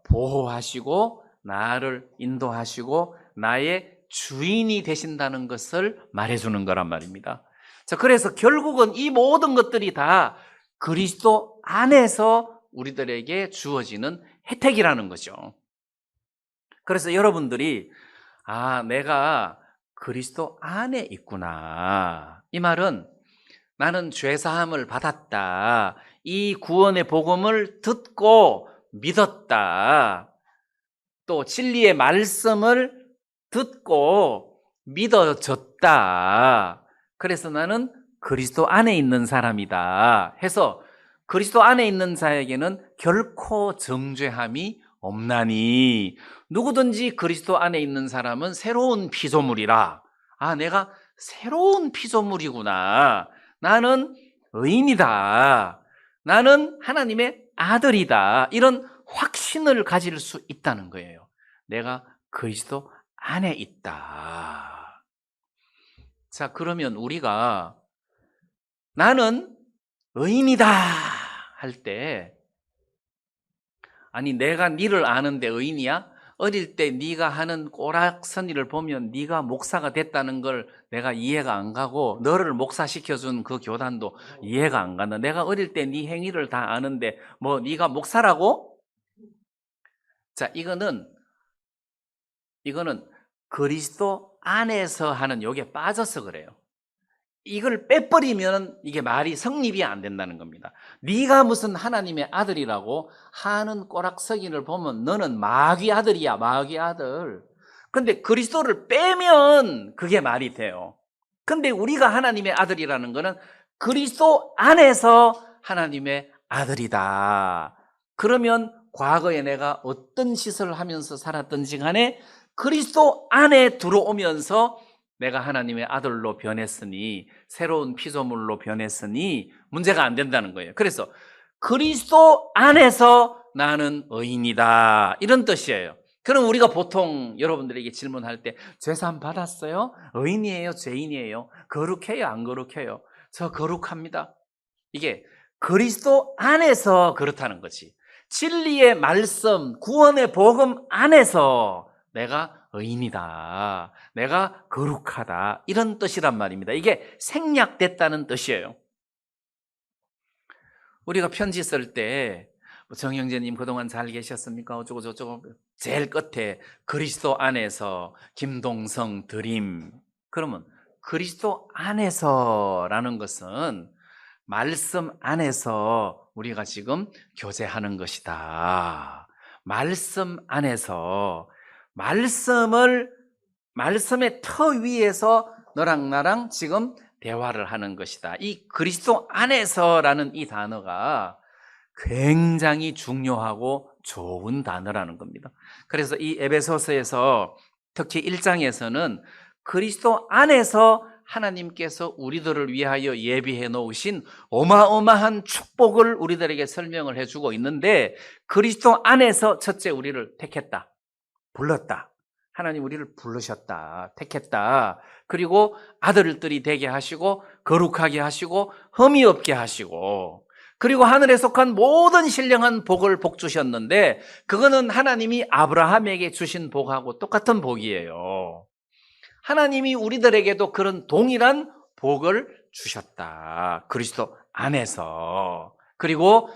보호하시고 나를 인도하시고 나의 주인이 되신다는 것을 말해주는 거란 말입니다. 자, 그래서 결국은 이 모든 것들이 다 그리스도 안에서 우리들에게 주어지는 혜택이라는 거죠. 그래서 여러분들이 내가 그리스도 안에 있구나. 이 말은 나는 죄사함을 받았다. 이 구원의 복음을 듣고 믿었다. 또 진리의 말씀을 듣고 믿어졌다. 그래서 나는 그리스도 안에 있는 사람이다 해서 그리스도 안에 있는 자에게는 결코 정죄함이 없나니 누구든지 그리스도 안에 있는 사람은 새로운 피조물이라. 내가 새로운 피조물이구나. 나는 의인이다. 나는 하나님의 아들이다. 이런 확신을 가질 수 있다는 거예요. 내가 그리스도 안에 있다. 자, 그러면 우리가 나는 의인이다 할 때 내가 니를 아는데 의인이야? 어릴 때 네가 하는 꼬락서니를 보면 네가 목사가 됐다는 걸 내가 이해가 안 가고 너를 목사시켜준 그 교단도 이해가 안 간다. 내가 어릴 때 네 행위를 다 아는데 뭐 네가 목사라고? 자, 이거는 그리스도 안에서 하는 요게 빠져서 그래요. 이걸 빼버리면 이게 말이 성립이 안 된다는 겁니다. 네가 무슨 하나님의 아들이라고 하는 꼬락서기를 보면 너는 마귀 아들이야, 마귀 아들. 근데 그리스도를 빼면 그게 말이 돼요. 근데 우리가 하나님의 아들이라는 거는 그리스도 안에서 하나님의 아들이다. 그러면 과거에 내가 어떤 짓을 하면서 살았든지 간에 그리스도 안에 들어오면서 내가 하나님의 아들로 변했으니 새로운 피조물로 변했으니 문제가 안 된다는 거예요. 그래서 그리스도 안에서 나는 의인이다 이런 뜻이에요. 그럼 우리가 보통 여러분들에게 질문할 때 죄사함 받았어요? 의인이에요? 죄인이에요? 거룩해요? 안 거룩해요? 저 거룩합니다. 이게 그리스도 안에서 그렇다는 거지. 진리의 말씀, 구원의 복음 안에서 내가 의인이다. 내가 거룩하다. 이런 뜻이란 말입니다. 이게 생략됐다는 뜻이에요. 우리가 편지 쓸 때 정형제님 그동안 잘 계셨습니까? 어쩌고 저쩌고 제일 끝에 그리스도 안에서 김동성 드림. 그러면 그리스도 안에서라는 것은 말씀 안에서 우리가 지금 교제하는 것이다. 말씀 안에서 말씀의 터 위에서 너랑 나랑 지금 대화를 하는 것이다. 이 그리스도 안에서라는 이 단어가 굉장히 중요하고 좋은 단어라는 겁니다. 그래서 이 에베소서에서 특히 1장에서는 그리스도 안에서 하나님께서 우리들을 위하여 예비해 놓으신 어마어마한 축복을 우리들에게 설명을 해주고 있는데 그리스도 안에서 첫째 우리를 택했다. 불렀다. 하나님 우리를 부르셨다. 택했다. 그리고 아들들이 되게 하시고 거룩하게 하시고 흠이 없게 하시고 그리고 하늘에 속한 모든 신령한 복을 복 주셨는데 그거는 하나님이 아브라함에게 주신 복하고 똑같은 복이에요. 하나님이 우리들에게도 그런 동일한 복을 주셨다. 그리스도 안에서. 그리고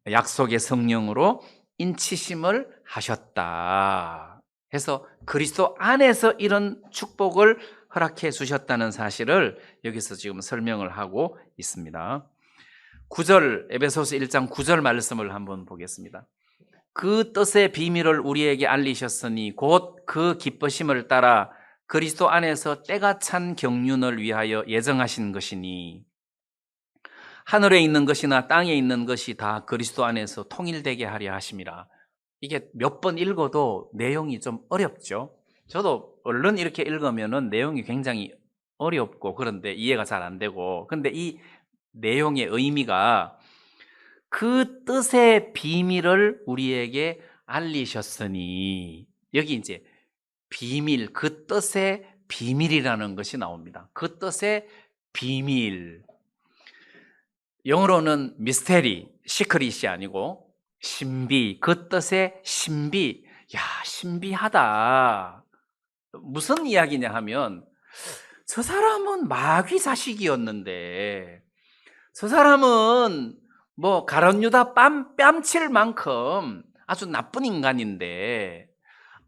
약속의 성령으로 인치심을 하셨다. 해서 그리스도 안에서 이런 축복을 허락해 주셨다는 사실을 여기서 지금 설명을 하고 있습니다. 9절, 에베소서 1장 9절 말씀을 한번 보겠습니다. 그 뜻의 비밀을 우리에게 알리셨으니 곧 그 기쁘심을 따라 그리스도 안에서 때가 찬 경륜을 위하여 예정하신 것이니 하늘에 있는 것이나 땅에 있는 것이 다 그리스도 안에서 통일되게 하려 하심이라. 이게 몇 번 읽어도 내용이 좀 어렵죠. 저도 얼른 이렇게 읽으면은 내용이 굉장히 어렵고 그런데 이해가 잘 안 되고 근데 이 내용의 의미가 그 뜻의 비밀을 우리에게 알리셨으니 여기 이제 비밀, 그 뜻의 비밀이라는 것이 나옵니다. 그 뜻의 비밀. 영어로는 미스테리, 시크릿이 아니고 신비, 그 뜻의 신비. 야, 신비하다. 무슨 이야기냐 하면 저 사람은 마귀 자식이었는데 저 사람은 뭐 가룟유다 뺨칠 만큼 아주 나쁜 인간인데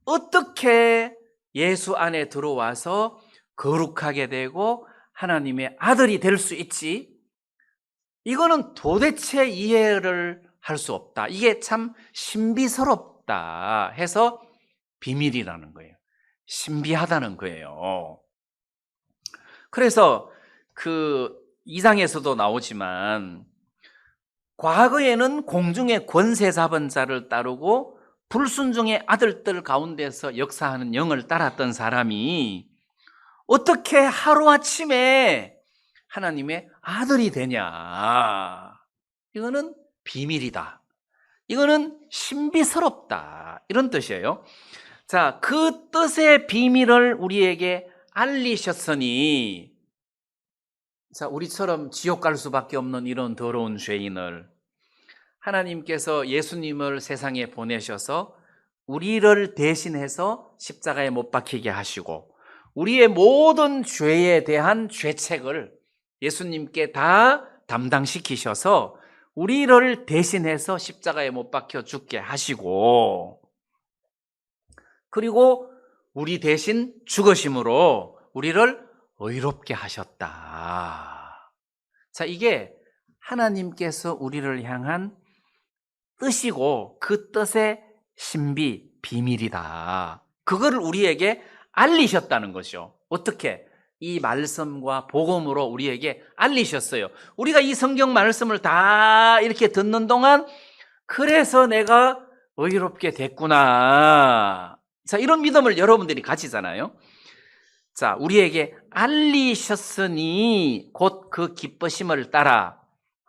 어떻게 예수 안에 들어와서 거룩하게 되고 하나님의 아들이 될 수 있지? 이거는 도대체 이해를 할 수 없다. 이게 참 신비스럽다 해서 비밀이라는 거예요. 신비하다는 거예요. 그래서 그 2장에서도 나오지만 과거에는 공중의 권세 잡은 자를 따르고 불순종의 아들들 가운데서 역사하는 영을 따랐던 사람이 어떻게 하루아침에 하나님의 아들이 되냐? 이거는 비밀이다. 이거는 신비스럽다. 이런 뜻이에요. 자, 그 뜻의 비밀을 우리에게 알리셨으니, 자, 우리처럼 지옥 갈 수밖에 없는 이런 더러운 죄인을 하나님께서 예수님을 세상에 보내셔서 우리를 대신해서 십자가에 못 박히게 하시고 우리의 모든 죄에 대한 죄책을 예수님께 다 담당시키셔서 우리를 대신해서 십자가에 못 박혀 죽게 하시고 그리고 우리 대신 죽으심으로 우리를 의롭게 하셨다. 자, 이게 하나님께서 우리를 향한 뜻이고 그 뜻의 신비, 비밀이다. 그거를 우리에게 알리셨다는 것이죠. 어떻게? 이 말씀과 복음으로 우리에게 알리셨어요. 우리가 이 성경 말씀을 다 이렇게 듣는 동안 그래서 내가 의롭게 됐구나. 자, 이런 믿음을 여러분들이 가지잖아요. 자, 우리에게 알리셨으니 곧 그 기쁘심을 따라.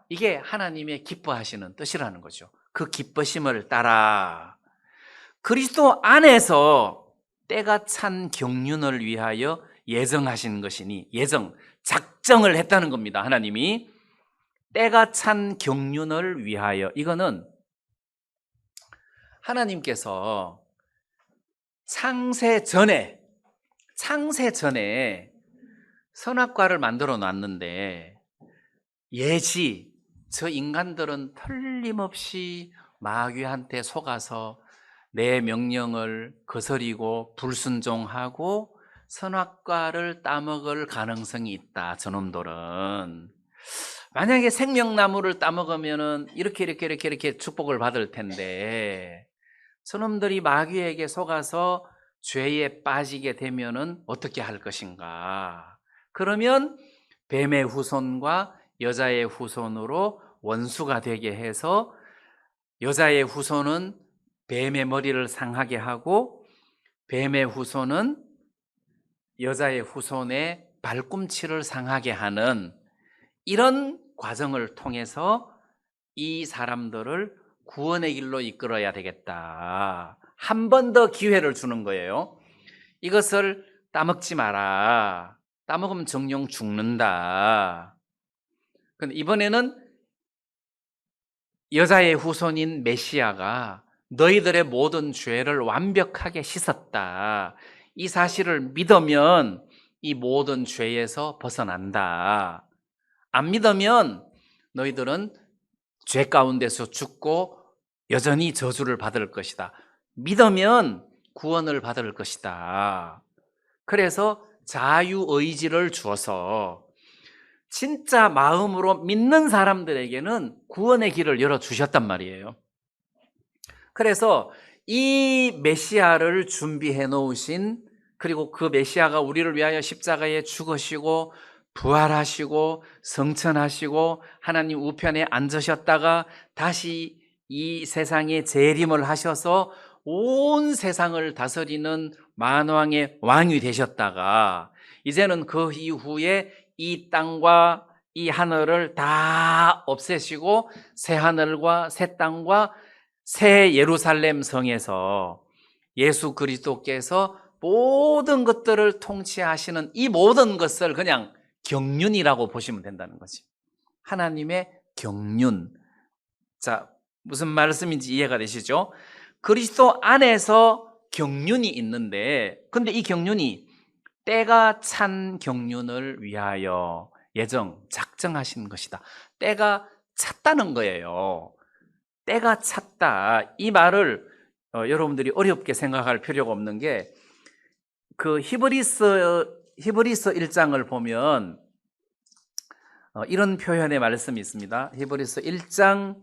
이게 하나님의 기뻐하시는 뜻이라는 거죠. 그 기쁘심을 따라 그리스도 안에서 때가 찬 경륜을 위하여 예정하신 것이니, 예정, 작정을 했다는 겁니다. 하나님이 때가 찬 경륜을 위하여. 이거는 하나님께서 창세 전에 선악과를 만들어 놨는데 예지, 저 인간들은 틀림없이 마귀한테 속아서 내 명령을 거스리고 불순종하고 선악과를 따먹을 가능성이 있다. 저놈들은 만약에 생명나무를 따먹으면은 이렇게 축복을 받을 텐데 저놈들이 마귀에게 속아서 죄에 빠지게 되면은 어떻게 할 것인가? 그러면 뱀의 후손과 여자의 후손으로 원수가 되게 해서 여자의 후손은 뱀의 머리를 상하게 하고 뱀의 후손은 여자의 후손의 발꿈치를 상하게 하는 이런 과정을 통해서 이 사람들을 구원의 길로 이끌어야 되겠다. 한 번 더 기회를 주는 거예요. 이것을 따먹지 마라. 따먹으면 정령 죽는다. 근데 이번에는 여자의 후손인 메시아가 너희들의 모든 죄를 완벽하게 씻었다. 이 사실을 믿으면 이 모든 죄에서 벗어난다. 안 믿으면 너희들은 죄 가운데서 죽고 여전히 저주를 받을 것이다. 믿으면 구원을 받을 것이다. 그래서 자유의지를 주어서 진짜 마음으로 믿는 사람들에게는 구원의 길을 열어주셨단 말이에요. 그래서 이 메시아를 준비해 놓으신, 그리고 그 메시아가 우리를 위하여 십자가에 죽으시고 부활하시고 성천하시고 하나님 우편에 앉으셨다가 다시 이 세상에 재림을 하셔서 온 세상을 다스리는 만왕의 왕이 되셨다가 이제는 그 이후에 이 땅과 이 하늘을 다 없애시고 새 하늘과 새 땅과 새 예루살렘 성에서 예수 그리스도께서 모든 것들을 통치하시는 이 모든 것을 그냥 경륜이라고 보시면 된다는 거지. 하나님의 경륜. 자, 무슨 말씀인지 이해가 되시죠? 그리스도 안에서 경륜이 있는데, 근데 이 경륜이 때가 찬 경륜을 위하여 작정하신 것이다. 때가 찼다는 거예요. 때가 찼다. 이 말을 여러분들이 어렵게 생각할 필요가 없는 게, 그 히브리서 1장을 보면 이런 표현의 말씀이 있습니다. 히브리서 1장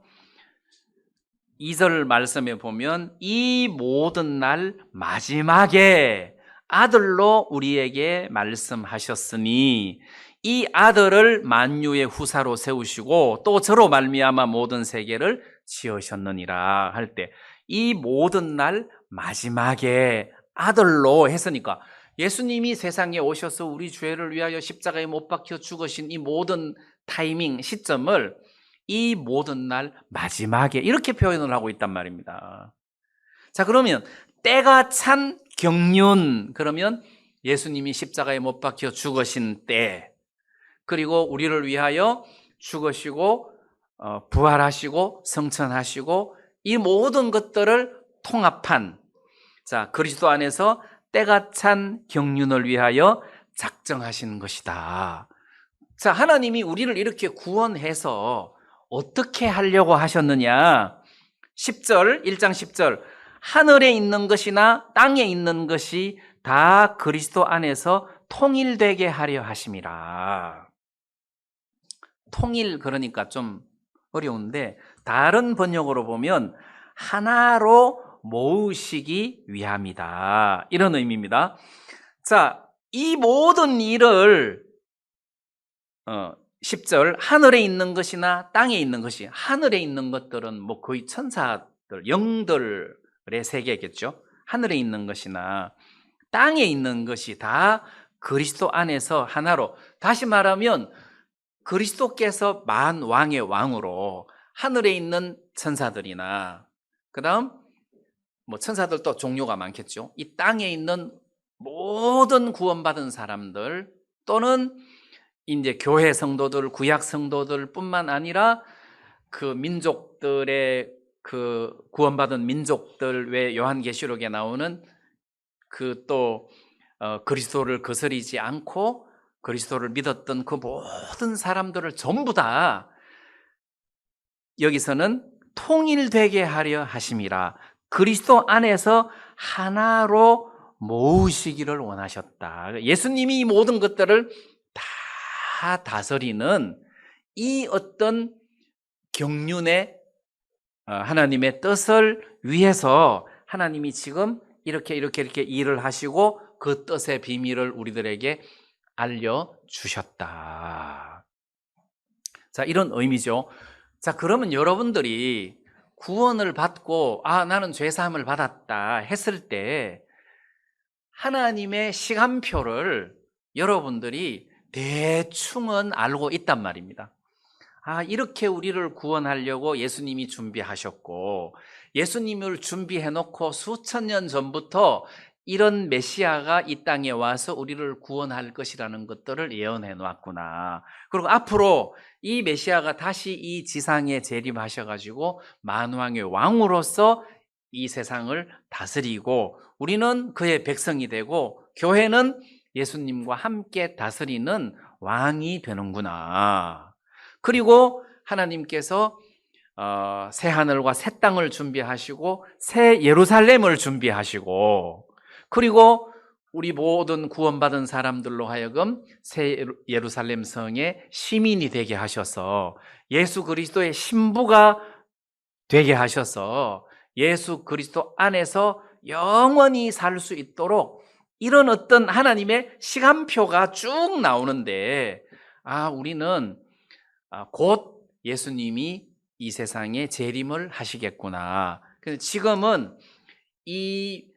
2절 말씀에 보면 이 모든 날 마지막에 아들로 우리에게 말씀하셨으니 이 아들을 만유의 후사로 세우시고 또 저로 말미암아 모든 세계를 지으셨느니라 할 때 이 모든 날 마지막에 아들로 했으니까 예수님이 세상에 오셔서 우리 죄를 위하여 십자가에 못 박혀 죽으신 이 모든 타이밍 시점을 이 모든 날 마지막에 이렇게 표현을 하고 있단 말입니다. 자, 그러면 때가 찬 경륜, 그러면 예수님이 십자가에 못 박혀 죽으신 때, 그리고 우리를 위하여 죽으시고 부활하시고 성천하시고 이 모든 것들을 통합한, 자, 그리스도 안에서 때가 찬 경륜을 위하여 작정하신 것이다. 자, 하나님이 우리를 이렇게 구원해서 어떻게 하려고 하셨느냐? 10절, 1장 10절. 하늘에 있는 것이나 땅에 있는 것이 다 그리스도 안에서 통일되게 하려 하심이라. 통일, 그러니까 좀 어려운데 다른 번역으로 보면 하나로 모으시기 위함이다, 이런 의미입니다. 자, 이 모든 일을 10절, 하늘에 있는 것이나 땅에 있는 것이, 하늘에 있는 것들은 뭐 거의 천사들, 영들의 세계겠죠. 하늘에 있는 것이나 땅에 있는 것이 다 그리스도 안에서 하나로, 다시 말하면 그리스도께서 만왕의 왕으로 하늘에 있는 천사들이나, 그 다음 뭐 천사들도 종류가 많겠죠. 이 땅에 있는 모든 구원받은 사람들, 또는 이제 교회 성도들, 구약 성도들 뿐만 아니라 그 민족들의, 그 구원받은 민족들, 왜 요한계시록에 나오는 그 또 그리스도를 거스리지 않고 그리스도를 믿었던 그 모든 사람들을 전부 다 여기서는 통일되게 하려 하심이라. 그리스도 안에서 하나로 모으시기를 원하셨다. 예수님이 이 모든 것들을 다 다스리는 이 어떤 경륜의 하나님의 뜻을 위해서 하나님이 지금 이렇게 일을 하시고 그 뜻의 비밀을 우리들에게 알려주셨다. 자, 이런 의미죠. 자, 그러면 여러분들이 구원을 받고 나는 죄사함을 받았다 했을 때 하나님의 시간표를 여러분들이 대충은 알고 있단 말입니다. 이렇게 우리를 구원하려고 예수님이 준비하셨고, 예수님을 준비해 놓고 수천 년 전부터 이런 메시아가 이 땅에 와서 우리를 구원할 것이라는 것들을 예언해 놓았구나. 그리고 앞으로 이 메시아가 다시 이 지상에 재림하셔가지고 만왕의 왕으로서 이 세상을 다스리고 우리는 그의 백성이 되고 교회는 예수님과 함께 다스리는 왕이 되는구나. 그리고 하나님께서 새 하늘과 새 땅을 준비하시고 새 예루살렘을 준비하시고, 그리고 우리 모든 구원받은 사람들로 하여금 새 예루살렘 성의 시민이 되게 하셔서 예수 그리스도의 신부가 되게 하셔서 예수 그리스도 안에서 영원히 살 수 있도록, 이런 어떤 하나님의 시간표가 쭉 나오는데, 우리는 곧 예수님이 이 세상에 재림을 하시겠구나. 지금은 이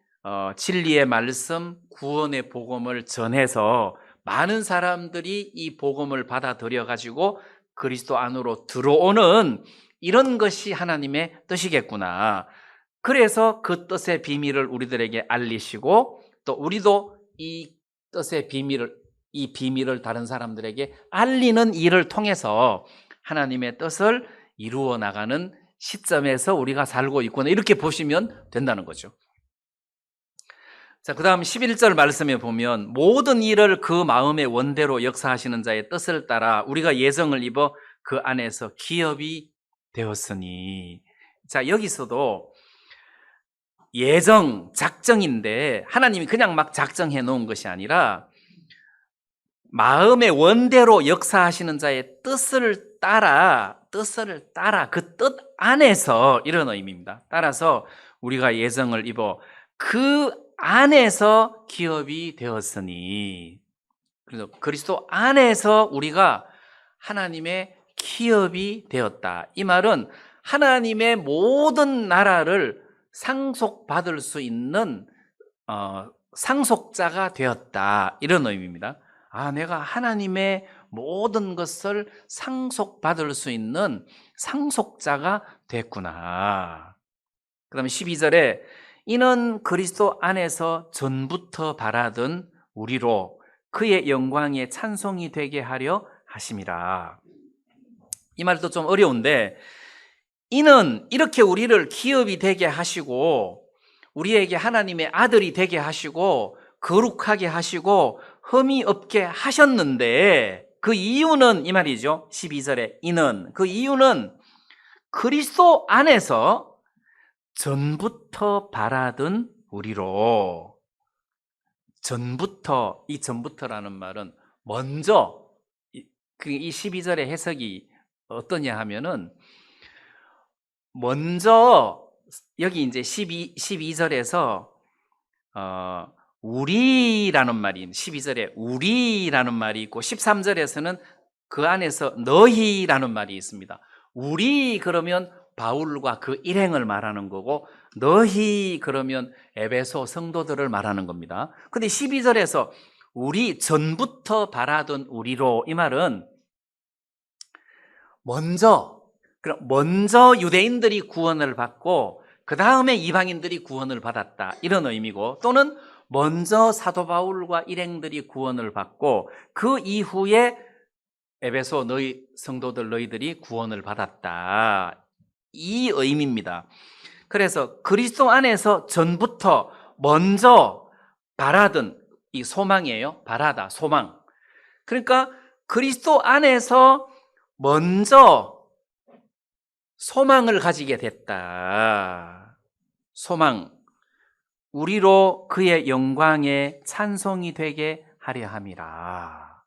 진리의 말씀, 구원의 복음을 전해서 많은 사람들이 이 복음을 받아들여 가지고 그리스도 안으로 들어오는 이런 것이 하나님의 뜻이겠구나. 그래서 그 뜻의 비밀을 우리들에게 알리시고 또 우리도 이 뜻의 이 비밀을 다른 사람들에게 알리는 일을 통해서 하나님의 뜻을 이루어 나가는 시점에서 우리가 살고 있구나, 이렇게 보시면 된다는 거죠. 자, 그 다음 11절 말씀에 보면 모든 일을 그 마음의 원대로 역사하시는 자의 뜻을 따라 우리가 예정을 입어 그 안에서 기업이 되었으니. 자, 여기서도 예정, 작정인데 하나님이 그냥 막 작정해 놓은 것이 아니라 마음의 원대로 역사하시는 자의 뜻을 따라 그 뜻 안에서, 이런 의미입니다. 따라서 우리가 예정을 입어 그 안에서 기업이 되었으니. 그래서 그리스도 안에서 우리가 하나님의 기업이 되었다. 이 말은 하나님의 모든 나라를 상속받을 수 있는 상속자가 되었다, 이런 의미입니다. 아, 내가 하나님의 모든 것을 상속받을 수 있는 상속자가 됐구나. 그 다음에 12절에 이는 그리스도 안에서 전부터 바라던 우리로 그의 영광의 찬송이 되게 하려 하심이라. 이 말도 좀 어려운데, 이는 이렇게 우리를 기업이 되게 하시고 우리에게 하나님의 아들이 되게 하시고 거룩하게 하시고 흠이 없게 하셨는데, 그 이유는 이 말이죠. 12절에 이는, 그 이유는 그리스도 안에서 전부터 바라던 우리로. 전부터, 이 전부터라는 말은 먼저, 이 12절의 해석이 어떠냐 하면은, 먼저 여기 이제 12절에서 우리라는 말이, 12절에 우리라는 말이 있고 13절에서는 그 안에서 너희라는 말이 있습니다. 우리 그러면 바울과 그 일행을 말하는 거고, 너희 그러면 에베소 성도들을 말하는 겁니다. 근데 12절에서 우리, 전부터 바라던 우리로, 이 말은 먼저 유대인들이 구원을 받고 그 다음에 이방인들이 구원을 받았다, 이런 의미고, 또는 먼저 사도 바울과 일행들이 구원을 받고 그 이후에 에베소 너희 성도들, 너희들이 구원을 받았다, 이 의미입니다. 그래서 그리스도 안에서 전부터 먼저 바라던, 이 소망이에요. 바라다, 소망. 그러니까 그리스도 안에서 먼저 소망을 가지게 됐다. 소망. 우리로 그의 영광의 찬송이 되게 하려 함이라.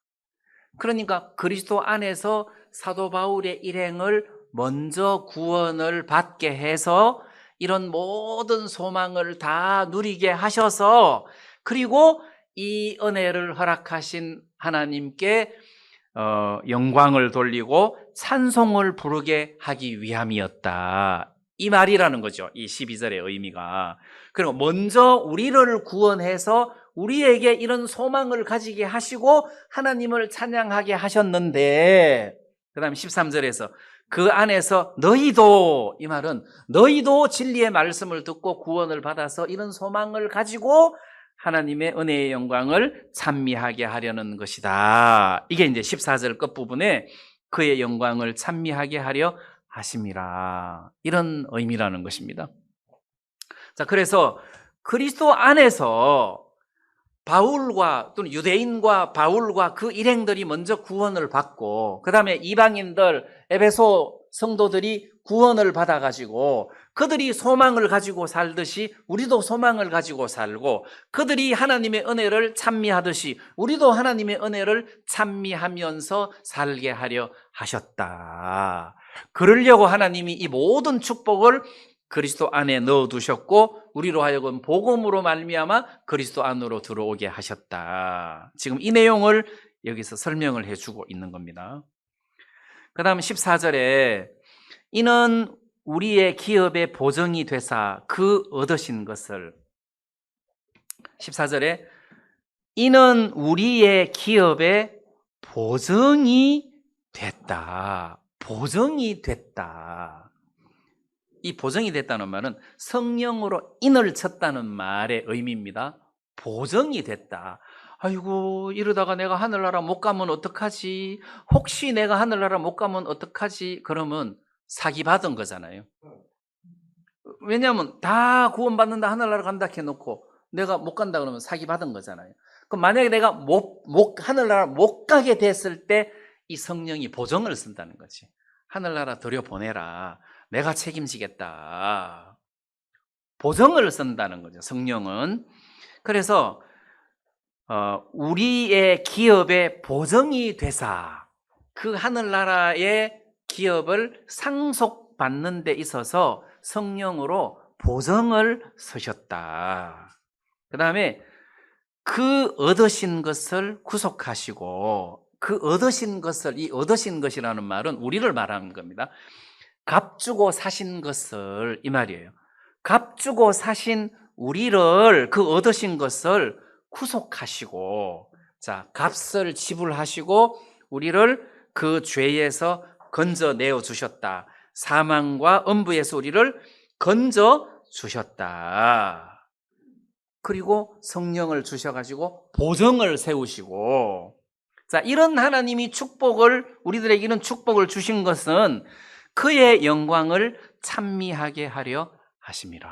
그러니까 그리스도 안에서 사도 바울의 일행을 먼저 구원을 받게 해서 이런 모든 소망을 다 누리게 하셔서, 그리고 이 은혜를 허락하신 하나님께 영광을 돌리고 찬송을 부르게 하기 위함이었다, 이 말이라는 거죠. 이 12절의 의미가. 그리고 먼저 우리를 구원해서 우리에게 이런 소망을 가지게 하시고 하나님을 찬양하게 하셨는데, 그 다음 13절에서 그 안에서 너희도, 이 말은 너희도 진리의 말씀을 듣고 구원을 받아서 이런 소망을 가지고 하나님의 은혜의 영광을 찬미하게 하려는 것이다. 이게 이제 14절 끝부분에 그의 영광을 찬미하게 하려 하심이라, 이런 의미라는 것입니다. 자, 그래서 그리스도 안에서 바울과, 또는 유대인과 바울과 그 일행들이 먼저 구원을 받고 그 다음에 이방인들, 에베소 성도들이 구원을 받아가지고 그들이 소망을 가지고 살듯이 우리도 소망을 가지고 살고, 그들이 하나님의 은혜를 찬미하듯이 우리도 하나님의 은혜를 찬미하면서 살게 하려 하셨다. 그러려고 하나님이 이 모든 축복을 그리스도 안에 넣어두셨고 우리로 하여금 복음으로 말미암아 그리스도 안으로 들어오게 하셨다. 지금 이 내용을 여기서 설명을 해주고 있는 겁니다. 그 다음 14절에 이는 우리의 기업의 보정이 되사 그 얻으신 것을, 14절에 이는 우리의 기업의 보정이 됐다. 보정이 됐다. 이 보정이 됐다는 말은 성령으로 인을 쳤다는 말의 의미입니다. 보정이 됐다. 아이고, 이러다가 내가 하늘나라 못 가면 어떡하지? 혹시 내가 하늘나라 못 가면 어떡하지? 그러면 사기받은 거잖아요. 왜냐하면 다 구원받는다, 하늘나라 간다 해놓고 내가 못 간다 그러면 사기받은 거잖아요. 그럼 만약에 내가 하늘나라 못 가게 됐을 때 이 성령이 보정을 쓴다는 거지. 하늘나라 들여보내라. 내가 책임지겠다. 보정을 쓴다는 거죠, 성령은. 그래서 우리의 기업의 보정이 되사 그 하늘나라의 기업을 상속받는 데 있어서 성령으로 보정을 서셨다. 그 다음에 그 얻으신 것을 구속하시고, 그 얻으신 것을, 이 얻으신 것이라는 말은 우리를 말하는 겁니다. 값 주고 사신 것을, 이 말이에요. 값 주고 사신 우리를, 그 얻으신 것을 구속하시고, 자, 값을 지불하시고 우리를 그 죄에서 건져내어 주셨다. 사망과 엄부에서 우리를 건져 주셨다. 그리고 성령을 주셔가지고 보정을 세우시고, 자, 이런 하나님이 축복을, 우리들에게 이런 축복을 주신 것은 그의 영광을 찬미하게 하려 하심이라.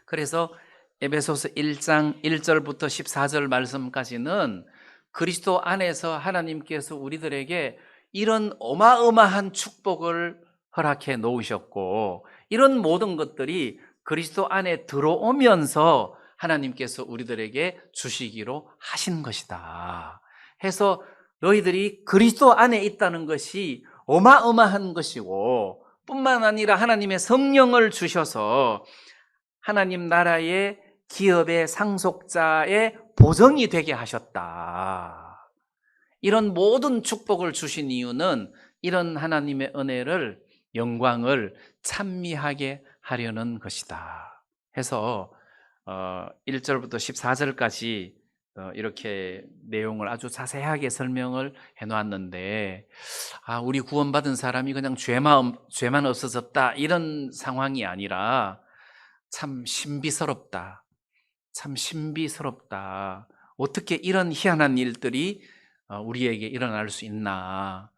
그래서 에베소서 1장 1절부터 14절 말씀까지는 그리스도 안에서 하나님께서 우리들에게 이런 어마어마한 축복을 허락해 놓으셨고, 이런 모든 것들이 그리스도 안에 들어오면서 하나님께서 우리들에게 주시기로 하신 것이다 해서, 너희들이 그리스도 안에 있다는 것이 어마어마한 것이고, 뿐만 아니라 하나님의 성령을 주셔서 하나님 나라의 기업의 상속자의 보정이 되게 하셨다. 이런 모든 축복을 주신 이유는 이런 하나님의 은혜를, 영광을 찬미하게 하려는 것이다 해서 1절부터 14절까지 이렇게 내용을 아주 자세하게 설명을 해놓았는데, 우리 구원받은 사람이 그냥 죄만 없어졌다 이런 상황이 아니라 참 신비스럽다. 참 신비스럽다. 어떻게 이런 희한한 일들이 우리에게 일어날 수 있나.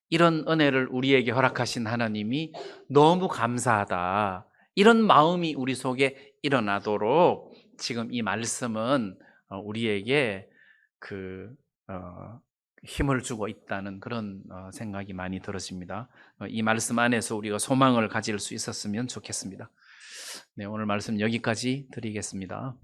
이런 은혜를 우리에게 허락하신 하나님이 너무 감사하다. 이런 마음이 우리 속에 일어나도록 지금 이 말씀은 우리에게 힘을 주고 있다는 그런 생각이 많이 들어집니다. 이 말씀 안에서 우리가 소망을 가질 수 있었으면 좋겠습니다. 네, 오늘 말씀 여기까지 드리겠습니다.